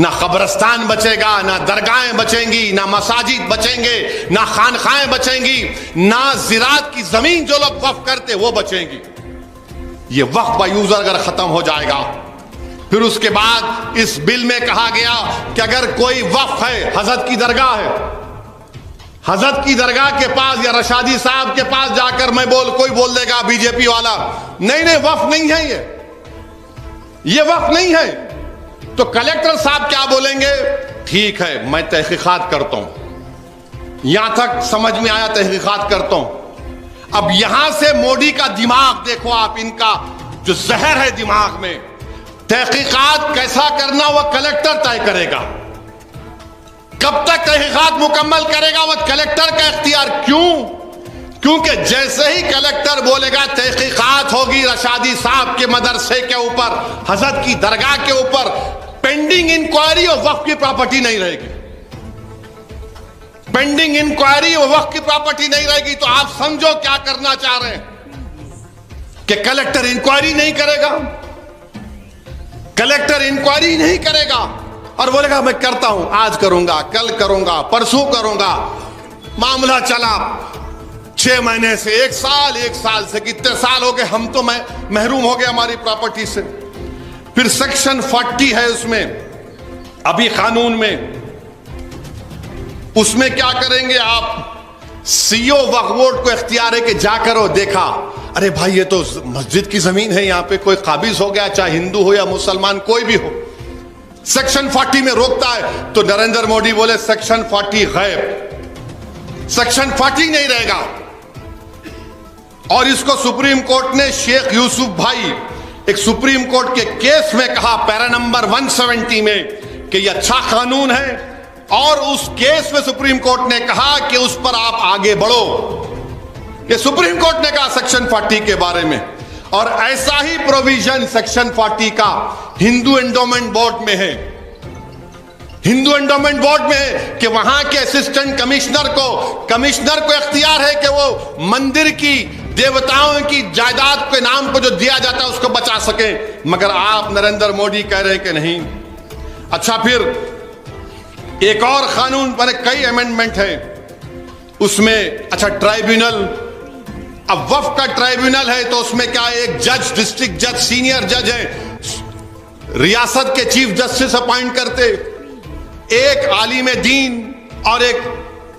ना कब्रिस्तान बचेगा, ना दरगाहें बचेंगी, ना मसाजिद बचेंगे, ना खानखाएं बचेंगी, ना जिरात की जमीन जो लोग वक्फ करते वो बचेंगी। ये वक्फ ब यूजर अगर खत्म हो जाएगा, फिर उसके बाद इस बिल में कहा गया कि अगर कोई वक्फ है, हजरत की दरगाह है, हजरत की दरगाह के पास या रशादी साहब के पास जाकर कोई बोल देगा बीजेपी वाला, नहीं वक्फ नहीं है, ये वक्फ नहीं है, तो कलेक्टर साहब क्या बोलेंगे? ठीक है, मैं तहकीकात करता हूं। यहां तक समझ में आया, तहकीकात करता हूं। अब यहां से मोदी का दिमाग देखो आप, इनका जो जहर है दिमाग में, तहकीकात कैसा करना वह कलेक्टर तय करेगा। कब तक तहकीकात मुकम्मल करेगा वह कलेक्टर का इख्तियार। क्यों? क्योंकि जैसे ही कलेक्टर बोलेगा तहकीकात होगी रशादी साहब के मदरसे के ऊपर, हजरत की दरगाह के ऊपर, पेंडिंग इंक्वायरी और वक्फ की प्रॉपर्टी नहीं रहेगी। पेंडिंग इंक्वायरी और वक्फ की प्रॉपर्टी नहीं रहेगी। तो आप समझो क्या करना चाह रहे हैं कि कलेक्टर इंक्वायरी नहीं करेगा, कलेक्टर इंक्वायरी नहीं करेगा और बोलेगा मैं करता हूं, आज करूंगा, कल करूंगा, परसों करूंगा। मामला चला 6 महीने से 1 साल, 1 साल से कितने साल हो गए, हम तो महरूम हो गए हमारी प्रॉपर्टी से। फिर सेक्शन 40 है उसमें, अभी कानून में, उसमें क्या करेंगे आप? सीओ वक्फ बोर्ड को इख्तियार है कि जाकर वो देखा, अरे भाई ये तो मस्जिद की जमीन है, यहां पे कोई काबिज हो गया, चाहे हिंदू हो या मुसलमान कोई भी हो, सेक्शन 40 में रोकता है। तो नरेंद्र मोदी बोले सेक्शन 40 गायब, सेक्शन 40 नहीं रहेगा। और इसको सुप्रीम कोर्ट ने शेख यूसुफ भाई एक सुप्रीम कोर्ट के केस में कहा, पैरा नंबर 170 में, कि यह अच्छा कानून है। और उस केस में सुप्रीम कोर्ट ने कहा कि उस पर आप आगे बढ़ो। ये सुप्रीम कोर्ट ने कहा सेक्शन 40 के बारे में। और ऐसा ही प्रोविजन सेक्शन 40 का हिंदू एंडोमेंट बोर्ड में है। हिंदू एंडोमेंट बोर्ड में है कि वहां के असिस्टेंट कमिश्नर को इख्तियार है कि वो मंदिर की, देवताओं की जायदाद के नाम पर जो दिया जाता है उसको बचा सके। मगर आप नरेंद्र मोदी कह रहे हैं कि नहीं। अच्छा, फिर एक और कानून पर कई अमेंडमेंट है उसमें। अच्छा, ट्राइब्यूनल, अब वक्फ का ट्राइब्यूनल है तो उसमें क्या है, एक जज, डिस्ट्रिक्ट जज, सीनियर जज है, रियासत के चीफ जस्टिस अपॉइंट करते, एक आलिम दीन और एक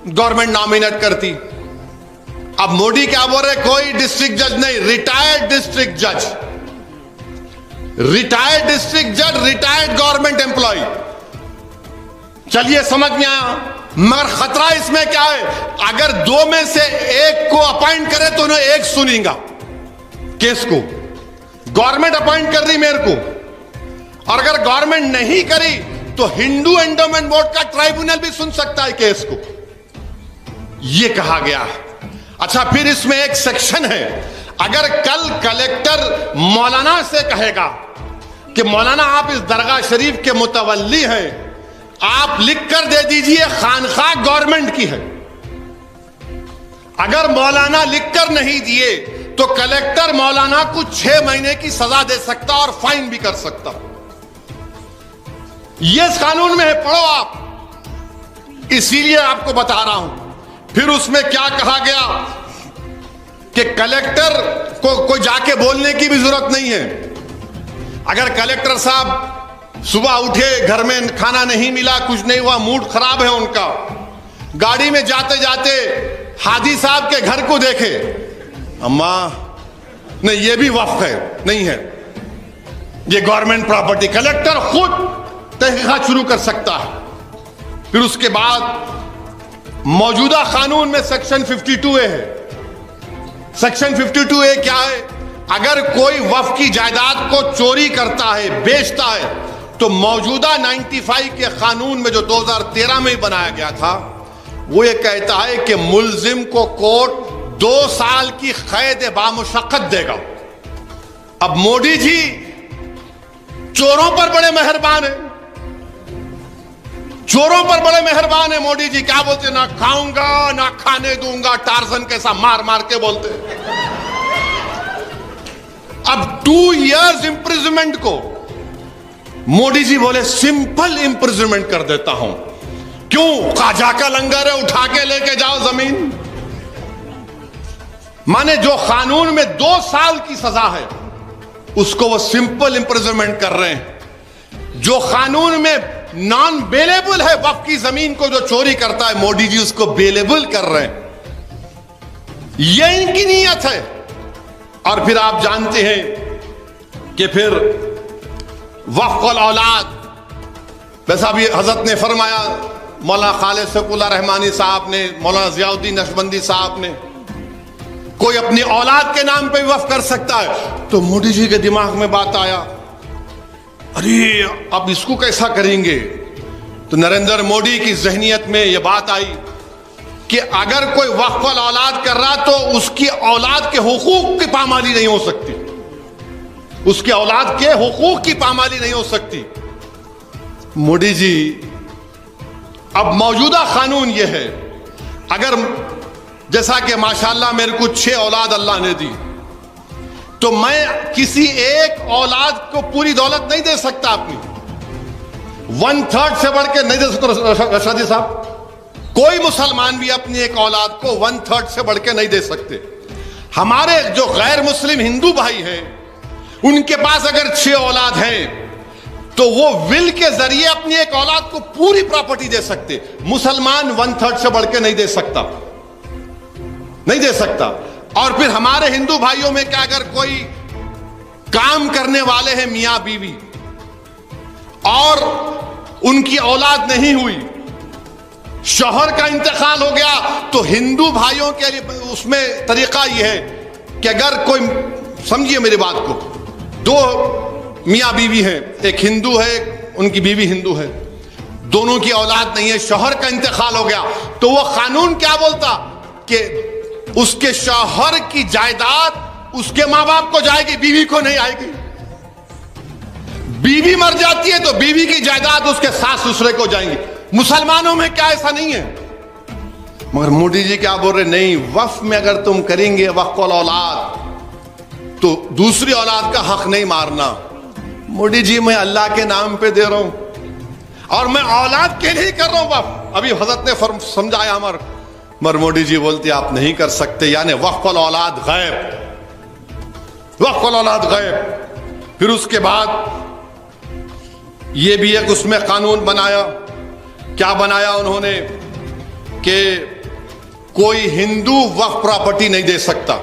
गवर्नमेंट नॉमिनेट करती। अब मोदी क्या बोल रहे, कोई डिस्ट्रिक्ट जज नहीं, रिटायर्ड डिस्ट्रिक्ट जज, रिटायर्ड डिस्ट्रिक्ट जज, रिटायर्ड गवर्नमेंट एम्प्लॉय। चलिए समझ में आया, मगर खतरा इसमें क्या है, अगर दो में से एक को अपॉइंट करे तो उन्हें एक सुनेगा केस को। गवर्नमेंट अपॉइंट कर रही मेरे को, और अगर गवर्नमेंट नहीं करी तो हिंदू एंडोमेंट बोर्ड का ट्राइब्यूनल भी सुन सकता है केस को, यह कहा गया। अच्छा, फिर इसमें एक सेक्शन है, अगर कल कलेक्टर मौलाना से कहेगा कि मौलाना आप इस दरगाह शरीफ के मुतवल्ली हैं, आप लिख कर दे दीजिए खानखा गवर्नमेंट की है, अगर मौलाना लिख कर नहीं दिए तो कलेक्टर मौलाना को 6 महीने की सजा दे सकता और फाइन भी कर सकता। यह इस कानून में है, पढ़ो आप, इसीलिए आपको बता रहा हूं। फिर उसमें क्या कहा गया कि कलेक्टर को कोई जाके बोलने की भी जरूरत नहीं है। अगर कलेक्टर साहब सुबह उठे, घर में खाना नहीं मिला, कुछ नहीं हुआ, मूड खराब है उनका, गाड़ी में जाते जाते हाजी साहब के घर को देखे, अम्मा नहीं ये भी वक्फ है, नहीं है, ये गवर्नमेंट प्रॉपर्टी, कलेक्टर खुद तहकीकात शुरू कर सकता है। फिर उसके बाद मौजूदा कानून में सेक्शन 52A है। सेक्शन 52A क्या है, अगर कोई वक्फ की जायदाद को चोरी करता है, बेचता है, तो मौजूदा 95 के कानून में जो 2013 में ही बनाया गया था, वो ये कहता है कि मुल्जिम को कोर्ट 2 साल की कैद बामुशक्कत देगा। अब मोदी जी चोरों पर बड़े मेहरबान हैं, चोरों पर बड़े मेहरबान है मोदी जी। क्या बोलते, ना खाऊंगा ना खाने दूंगा, टार्जन कैसा मार मार के बोलते। अब 2 इयर्स इंप्रिजनमेंट को मोदी जी बोले सिंपल इंप्रिजनमेंट कर देता हूं। क्यों, काजा का लंगर है, उठा के लेके जाओ जमीन। माने जो कानून में 2 साल की सजा है उसको वो सिंपल इंप्रिजनमेंट कर रहे हैं। जो कानून में नॉन बेलेबल है, वक्फ की जमीन को जो चोरी करता है, मोदी जी उसको बेलेबल कर रहे हैं। ये इनकी नीयत है। और फिर आप जानते हैं कि फिर वक्फ वल औलाद, वैसा भी हजरत ने फरमाया, मौलाना खालिद सफीउल्लाह रहमानी साहब ने, मौलाना जियाउद्दीन नक्शबंदी साहब ने, कोई अपनी औलाद के नाम पे वक्फ कर सकता है। तो मोदी जी के दिमाग में बात आया, अरे अब इसको कैसा करेंगे। तो नरेंद्र मोदी की जहनियत में यह बात आई कि अगर कोई वक्फ वल औलाद कर रहा तो उसकी औलाद के हुकूक की पामाली नहीं हो सकती, उसके औलाद के हुकूक की पामाली नहीं हो सकती। मोदी जी, अब मौजूदा कानून यह है, अगर जैसा कि माशाल्लाह मेरे को 6 औलाद अल्लाह ने दी, तो मैं किसी एक औलाद को पूरी दौलत नहीं दे सकता अपनी, 1/3 से बढ़ के नहीं दे सकता। रशादी साहब, कोई मुसलमान भी अपनी एक औलाद को 1/3 से बढ़ के नहीं दे सकते। हमारे जो गैर मुस्लिम हिंदू भाई हैं, उनके पास अगर 6 औलाद हैं तो वो विल के जरिए अपनी एक औलाद को पूरी प्रॉपर्टी दे सकते। मुसलमान 1/3 से बढ़ के नहीं दे सकता, नहीं दे सकता। और फिर हमारे हिंदू भाइयों में क्या, अगर कोई काम करने वाले हैं मियां बीवी और उनकी औलाद नहीं हुई, शौहर का इंतकाल हो गया, तो हिंदू भाइयों के लिए उसमें तरीका यह है कि अगर कोई, समझिए मेरी बात को, 2 मियां बीवी हैं, एक हिंदू है, उनकी बीवी हिंदू है, दोनों की औलाद नहीं है, शौहर का इंतकाल हो गया, तो वो कानून क्या बोलता कि उसके शौहर की जायदाद उसके मां बाप को जाएगी, बीवी को नहीं आएगी। बीवी मर जाती है तो बीवी की जायदाद उसके सास ससुरे को जाएंगी। मुसलमानों में क्या ऐसा नहीं है। मगर मोदी जी क्या बोल रहे, नहीं, वक्फ में अगर तुम करेंगे वक्फ वल औलाद तो दूसरी औलाद का हक नहीं मारना। मोदी जी, मैं अल्लाह के नाम पे दे रहा हूं, और मैं औलाद के लिए कर रहा हूं वक्फ। अभी हजरत ने समझाया मर मोदी जी बोलते आप नहीं कर सकते, यानी वक्फ औलाद गैब, वक्फ औलाद गैब। फिर उसके बाद ये भी एक उसमें कानून बनाया, क्या बनाया उन्होंने कि कोई हिंदू वक्फ प्रॉपर्टी नहीं दे सकता।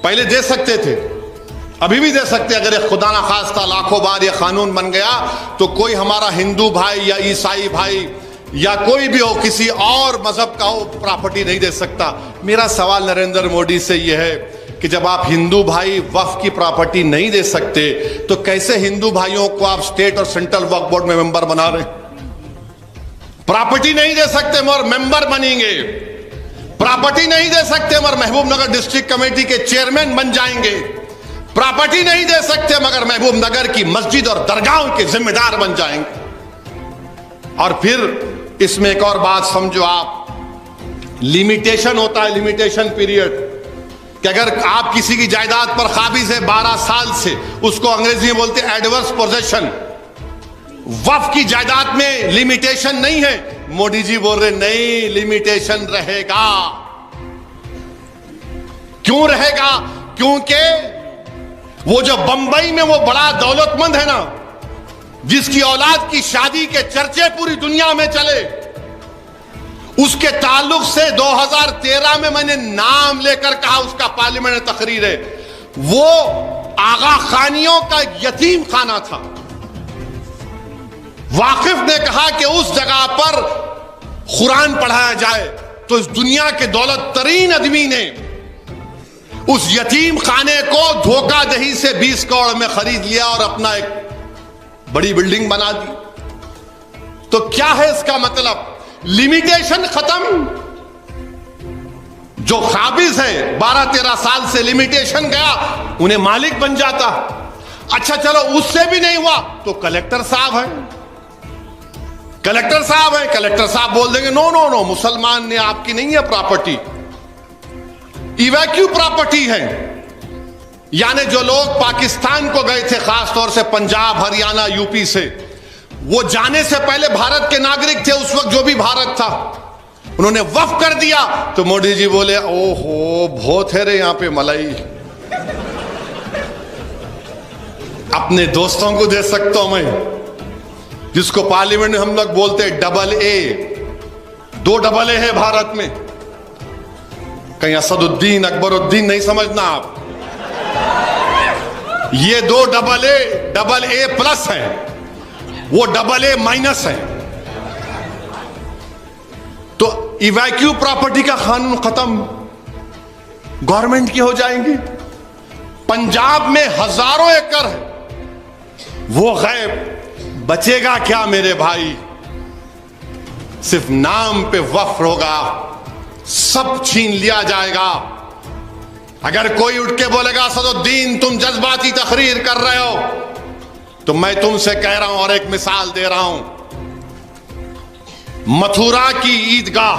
पहले दे सकते थे, अभी भी दे सकते, अगर एक खुदा ना खास्ता लाखों बार ये कानून बन गया तो कोई हमारा हिंदू भाई या ईसाई भाई या कोई भी हो, किसी और मजहब का हो, प्रॉपर्टी नहीं दे सकता। मेरा सवाल नरेंद्र मोदी से यह है कि जब आप हिंदू भाई वक्फ की प्रॉपर्टी नहीं दे सकते तो कैसे हिंदू भाइयों को आप स्टेट और सेंट्रल वक्फ बोर्ड में मेंबर बना रहे? प्रॉपर्टी नहीं दे सकते मगर मेंबर बनेंगे, प्रॉपर्टी नहीं दे सकते मगर महबूबनगर डिस्ट्रिक्ट कमेटी के चेयरमैन बन जाएंगे, प्रॉपर्टी नहीं दे सकते मगर महबूबनगर की मस्जिद और दरगाहों के जिम्मेदार बन जाएंगे। और फिर इसमें एक और बात समझो आप, लिमिटेशन होता है, लिमिटेशन पीरियड, कि अगर आप किसी की जायदाद पर काबिज है 12 साल से, उसको अंग्रेजी में बोलते हैं एडवर्स पोजेशन। वक्फ की जायदाद में लिमिटेशन नहीं है। मोदी जी बोल रहे नहीं, लिमिटेशन रहेगा। क्यों रहेगा? क्योंकि वो जो बंबई में वो बड़ा दौलतमंद है ना, जिसकी औलाद की शादी के चर्चे पूरी दुनिया में चले, उसके ताल्लुक से 2013 में मैंने नाम लेकर कहा, उसका पार्लियामेंट में तकरीर है, वो आगा खानियों का यतीम खाना था। वाकिफ ने कहा कि उस जगह पर कुरान पढ़ाया जाए, तो इस दुनिया के दौलत तरीन आदमी ने उस यतीम खाने को धोखाधड़ी से 20 करोड़ में खरीद लिया और अपना एक बड़ी बिल्डिंग बना दी। तो क्या है इसका मतलब? लिमिटेशन खत्म। जो काबिज है 12-13 साल से लिमिटेशन गया, उन्हें मालिक बन जाता। अच्छा चलो उससे भी नहीं हुआ तो कलेक्टर साहब है, कलेक्टर साहब है, कलेक्टर साहब बोल देंगे नो नो नो, मुसलमान ने आपकी नहीं है प्रॉपर्टी, इवैक्यू प्रॉपर्टी है। यानी जो लोग पाकिस्तान को गए थे, खास तौर से पंजाब, हरियाणा, यूपी से, वो जाने से पहले भारत के नागरिक थे उस वक्त, जो भी भारत था, उन्होंने वक्फ कर दिया। तो मोदी जी बोले ओहो बहुत है रे यहां पे मलाई, अपने दोस्तों को दे सकता हूं मैं, जिसको पार्लियामेंट में हम लोग बोलते हैं डबल ए। 2 डबल ए है भारत में, कहीं असदुद्दीन अकबरुद्दीन नहीं समझना आप, ये 2 डबल ए प्लस है, वो डबल ए माइनस है। तो इवैक्यू प्रॉपर्टी का कानून खत्म, गवर्नमेंट की हो जाएंगी। पंजाब में हजारों एकड़ है, वो गैब, बचेगा क्या मेरे भाई? सिर्फ नाम पे वक्फ होगा, सब छीन लिया जाएगा। अगर कोई उठ के बोलेगा असदुद्दीन तुम जज्बाती तकरीर कर रहे हो, तो मैं तुमसे कह रहा हूं और एक मिसाल दे रहा हूं, मथुरा की ईदगाह,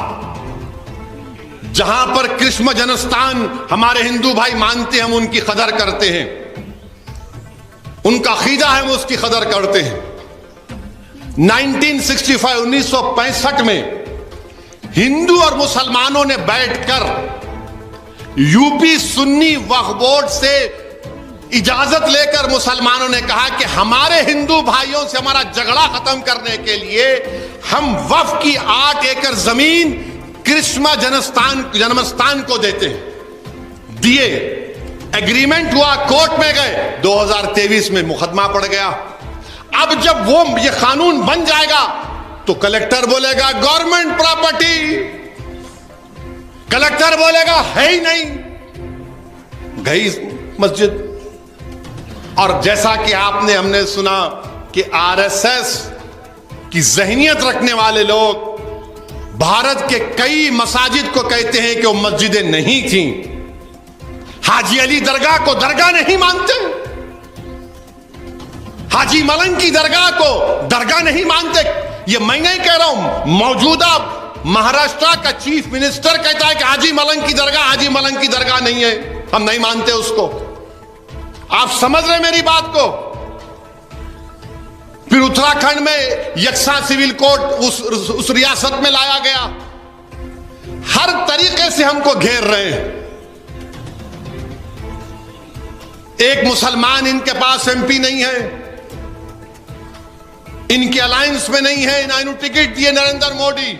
जहां पर कृष्ण जन्मस्थान हमारे हिंदू भाई मानते हैं, हम उनकी कदर करते हैं, उनका अकीदा है, हम उसकी कदर करते हैं। 1965 में हिंदू और मुसलमानों ने बैठकर यूपी सुन्नी वक्फ बोर्ड से इजाजत लेकर मुसलमानों ने कहा कि हमारे हिंदू भाइयों से हमारा झगड़ा खत्म करने के लिए हम वक्फ की 8 एकड़ जमीन कृष्ण जन्मस्थान को देते हैं। दिए, एग्रीमेंट हुआ, कोर्ट में गए, 2023 में मुकदमा पड़ गया। अब जब वो ये कानून बन जाएगा तो कलेक्टर बोलेगा गवर्नमेंट प्रॉपर्टी, कलेक्टर बोलेगा है ही नहीं, गई मस्जिद। और जैसा कि हमने सुना कि आरएसएस की जहनियत रखने वाले लोग भारत के कई मसाजिद को कहते हैं कि वो मस्जिदें नहीं थी। हाजी अली दरगाह को दरगाह नहीं मानते, हाजी मलंग की दरगाह को दरगाह नहीं मानते। ये मैं नहीं कह रहा हूं, मौजूदा महाराष्ट्र का चीफ मिनिस्टर कहता है कि हाजी मलंग की दरगाह नहीं है, हम नहीं मानते उसको। आप समझ रहे मेरी बात को? फिर उत्तर उत्तराखंड में यकसा सिविल कोड उस रियासत में लाया गया। हर तरीके से हमको घेर रहे हैं। एक मुसलमान इनके पास एमपी नहीं है, इनके अलायंस में नहीं है, ना इन्होंने टिकट दिए नरेंद्र मोदी,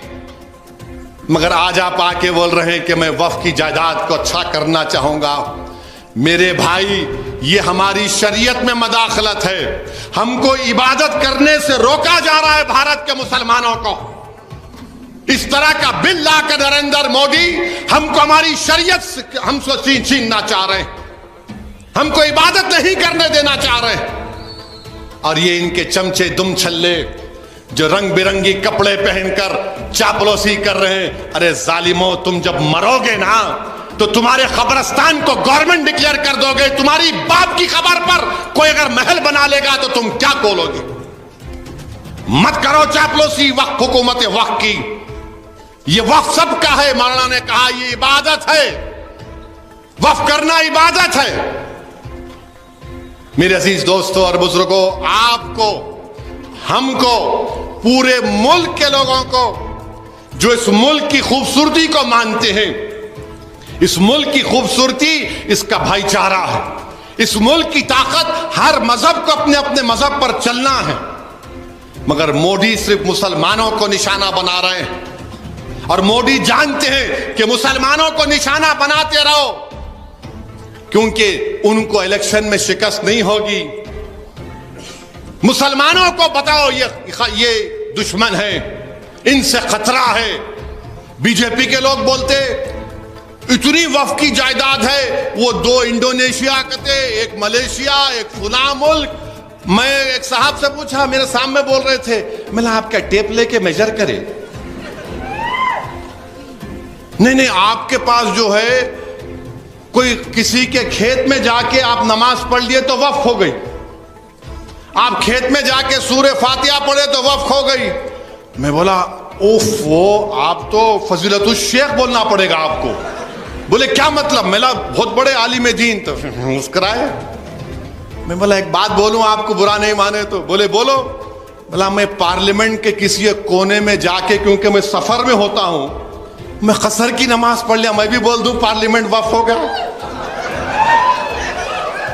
मगर आज आप आके बोल रहे हैं कि मैं वक्फ की जायदाद को अच्छा करना चाहूंगा। मेरे भाई, ये हमारी शरीयत में मदाखलत है। हमको इबादत करने से रोका जा रहा है भारत के मुसलमानों को। इस तरह का बिल लाकर नरेंद्र मोदी हमको हमारी शरीयत से हमसे छीनना चाह रहे हैं, हमको इबादत नहीं करने देना चाह रहे हैं। और ये इनके चमचे दुम छल्ले जो रंग बिरंगी कपड़े पहनकर चापलूसी कर रहे हैं। अरे जालिमो, तुम जब मरोगे ना तो तुम्हारे कब्रिस्तान को गवर्नमेंट डिक्लेयर कर दोगे। तुम्हारी बाप की खबर पर कोई अगर महल बना लेगा तो तुम क्या बोलोगे? मत करो चापलूसी वक्फ, हुकूमत वक्फ की। ये वक्फ सबका है। मौलाना ने कहा ये इबादत है, वक्फ करना इबादत है। मेरे अजीज दोस्तों और बुजुर्गों, आपको, हमको, पूरे मुल्क के लोगों को जो इस मुल्क की खूबसूरती को मानते हैं, इस मुल्क की खूबसूरती इसका भाईचारा है। इस मुल्क की ताकत हर मजहब को अपने अपने मजहब पर चलना है। मगर मोदी सिर्फ मुसलमानों को निशाना बना रहे हैं। और मोदी जानते हैं कि मुसलमानों को निशाना बनाते रहो क्योंकि उनको इलेक्शन में शिकस्त नहीं होगी। मुसलमानों को बताओ ये दुश्मन है, इनसे खतरा है। बीजेपी के लोग बोलते इतनी वक्फ की जायदाद है, वो 2 इंडोनेशिया कहते, एक मलेशिया, एक फुला मुल्क। मैं एक साहब से पूछा, मेरे सामने बोल रहे थे, मैंने आपका टेप लेके मेजर करे? नहीं, आपके पास जो है कोई किसी के खेत में जाके आप नमाज पढ़ लिए तो वक्फ हो गई। आप खेत में जाके सूरे फातिहा पढ़े तो वक्फ हो गई। मैं बोला ओफ, वो आप तो फजीलतुल शेख बोलना पड़ेगा आपको। बोले क्या मतलब? मेरा बहुत बड़े आलिम दीन। तो मुस्कुराए। मैं बोला एक बात बोलूं, आपको बुरा नहीं माने तो? बोले बोलो। बोला मैं पार्लियामेंट के किसी एक कोने में जाके, क्योंकि मैं सफर में होता हूं, मैं कसर की नमाज पढ़ लिया, मैं भी बोल दूं पार्लियामेंट वक्फ हो गया?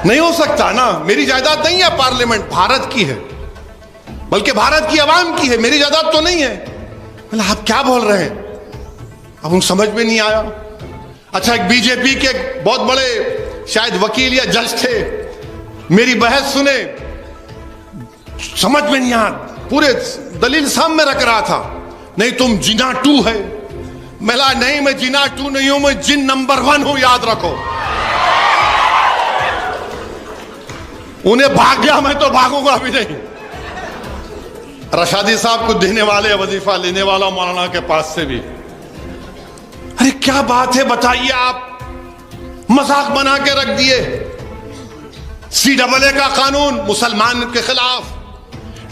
नहीं हो सकता ना। मेरी जायदाद नहीं है पार्लियामेंट, भारत की है, बल्कि भारत की आवाम की है, मेरी जायदाद तो नहीं है। बोला आप क्या बोल रहे हैं? अब उन समझ में नहीं आया। अच्छा, एक बीजेपी के बहुत बड़े शायद वकील या जज थे, मेरी बहस सुने, समझ में नहीं आया, पूरे दलील सामने रख रहा था। नहीं तुम जिना 2 है। मिला नहीं, मैं जिना 2 नहीं हूं, मैं जिन नंबर 1 हूं, याद रखो। उन्हें भाग गया, मैं तो भागूंगा भी नहीं। रशादी साहब को देने वाले, वजीफा लेने वाला मौलाना के पास से भी, अरे क्या बात है बताइए, आप मजाक बना के रख दिए। CAA का कानून मुसलमान के खिलाफ,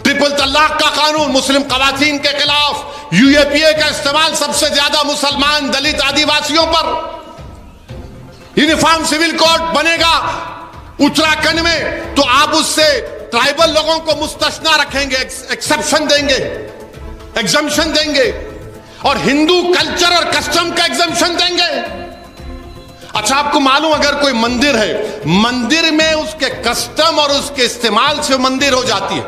ट्रिपल तलाक का कानून मुस्लिम खवातीन के खिलाफ, UAPA का इस्तेमाल सबसे ज्यादा मुसलमान, दलित, आदिवासियों पर। यूनिफॉर्म सिविल कोड बनेगा उत्तराखंड में तो आप उससे ट्राइबल लोगों को मुस्तस्ना रखेंगे, एक्सेप्शन देंगे, एग्जम्पशन देंगे, और हिंदू कल्चर और कस्टम का एग्जम्पशन देंगे। अच्छा, आपको मालूम अगर कोई मंदिर है, मंदिर में उसके कस्टम और उसके इस्तेमाल से मंदिर हो जाती है।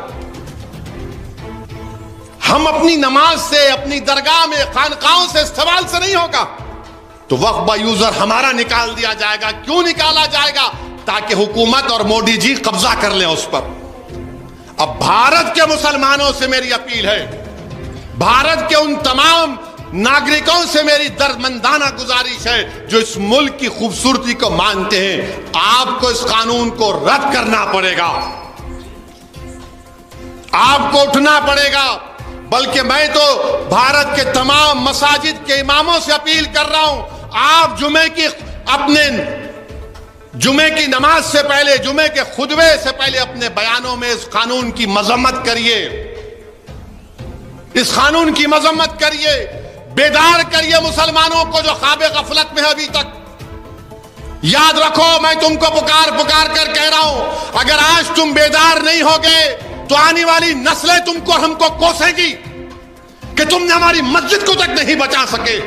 हम अपनी नमाज से, अपनी दरगाह में, खानकाहों से, इस्तेमाल से नहीं होगा तो वक्फ बाय यूजर हमारा निकाल दिया जाएगा। क्यों निकाला जाएगा? ताकि हुकूमत और मोदी जी कब्जा कर लें उस पर। अब भारत के मुसलमानों से मेरी अपील है, भारत के उन तमाम नागरिकों से मेरी दर्दमंदाना गुजारिश है जो इस मुल्क की खूबसूरती को मानते हैं, आपको इस कानून को रद्द करना पड़ेगा, आपको उठना पड़ेगा। बल्कि मैं तो भारत के तमाम मसाजिद के इमामों से अपील कर रहा हूं, आप जुमे की नमाज से पहले, जुमे के खुतबे से पहले अपने बयानों में इस कानून की मजम्मत करिए, इस कानून की मजम्मत करिए, बेदार करिए मुसलमानों को जो ख्वाब गफलत में है अभी तक। याद रखो, मैं तुमको पुकार पुकार कर कह रहा हूं, अगर आज तुम बेदार नहीं होगे तो आने वाली नस्लें तुमको और हमको कोसेंगी कि तुमने हमारी मस्जिद को तक नहीं बचा सके,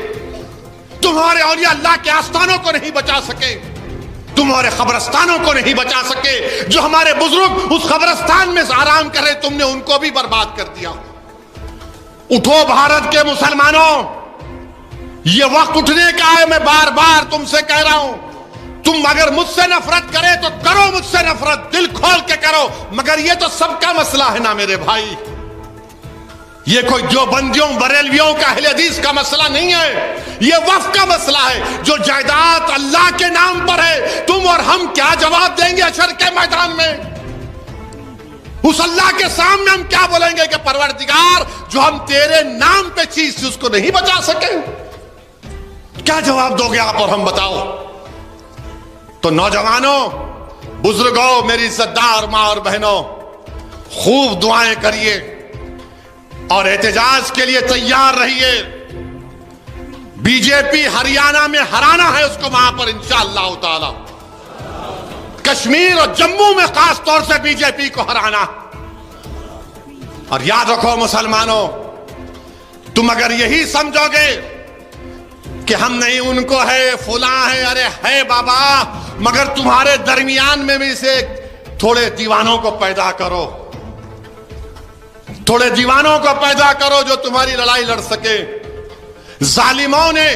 तुम्हारे औलिया अल्लाह के आस्थानों को नहीं बचा सके, तुम्हारे कब्रिस्तानों को नहीं बचा सके। जो हमारे बुजुर्ग उस कब्रिस्तान में आराम कर रहे, तुमने उनको भी बर्बाद कर दिया। उठो भारत के मुसलमानों, ये वक्त उठने का है। मैं बार बार तुमसे कह रहा हूं, तुम अगर मुझसे नफरत करे तो करो मुझसे नफरत, दिल खोल के करो, मगर ये तो सबका मसला है ना मेरे भाई। ये कोई जो बंदियों बरेलवियों का अहले हदीस का मसला नहीं है, ये वक्फ का मसला है। जो जायदाद अल्लाह के नाम पर है, तुम और हम क्या जवाब देंगे हशर के मैदान में? उस अल्लाह के सामने हम क्या बोलेंगे कि परवरदिगार, जो हम तेरे नाम पे चीज थी उसको नहीं बचा सके? क्या जवाब दोगे आप और हम, बताओ? तो नौजवानों, बुजुर्गों, मेरी इज्जतदार मां और बहनों, खूब दुआएं करिए और एहतजाज के लिए तैयार रहिए। बीजेपी हरियाणा में हराना है उसको, वहां पर इंशाअल्लाह ताला। कश्मीर और जम्मू में खास तौर से बीजेपी को हराना। और याद रखो मुसलमानों, तुम अगर यही समझोगे कि हम नहीं उनको है, फुला है, अरे है बाबा, मगर तुम्हारे दरमियान में भी से थोड़े दीवानों को पैदा करो, थोड़े दीवानों को पैदा करो जो तुम्हारी लड़ाई लड़ सके। जालिमों ने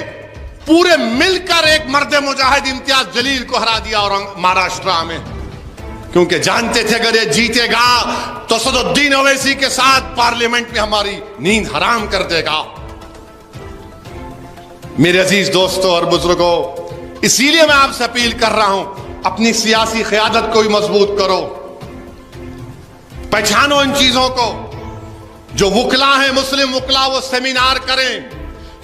पूरे मिलकर एक मर्द मुजाहिद इम्तियाज जलील को हरा दिया और महाराष्ट्र में, क्योंकि जानते थे अगर ये जीतेगा तो सदुद्दीन ओवैसी के साथ पार्लियामेंट में हमारी नींद हराम कर देगा। मेरे अजीज दोस्तों और बुजुर्गों, इसीलिए मैं आपसे अपील कर रहा हूं, अपनी सियासी क़यादत को भी मजबूत करो, पहचानो इन चीजों को। जो वुकला हैं, मुस्लिम वुकला, वो सेमिनार करें,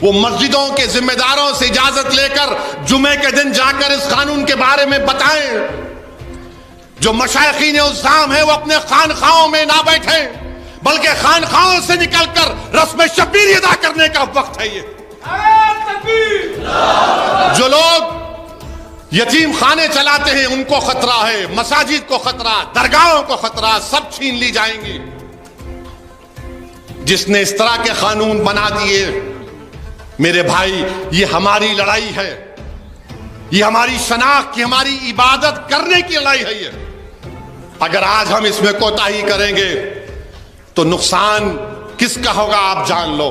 वो मस्जिदों के जिम्मेदारों से इजाजत लेकर जुमे के दिन जाकर इस कानून के बारे में बताएं। जो मशाइखीन उज़्ज़ाम है, वो अपने खानखाओं में ना बैठे, बल्कि खानखाओं से निकलकर रस्म शबीर अदा करने का वक्त है ये। जो लोग यतीम खाने चलाते हैं उनको खतरा है, मसाजिद को खतरा, दरगाहों को खतरा, सब छीन ली जाएंगी। जिसने इस तरह के कानून बना दिए, मेरे भाई, ये हमारी लड़ाई है, ये हमारी शनाख्त की, हमारी इबादत करने की लड़ाई है ये। अगर आज हम इसमें कोताही करेंगे तो नुकसान किसका होगा आप जान लो।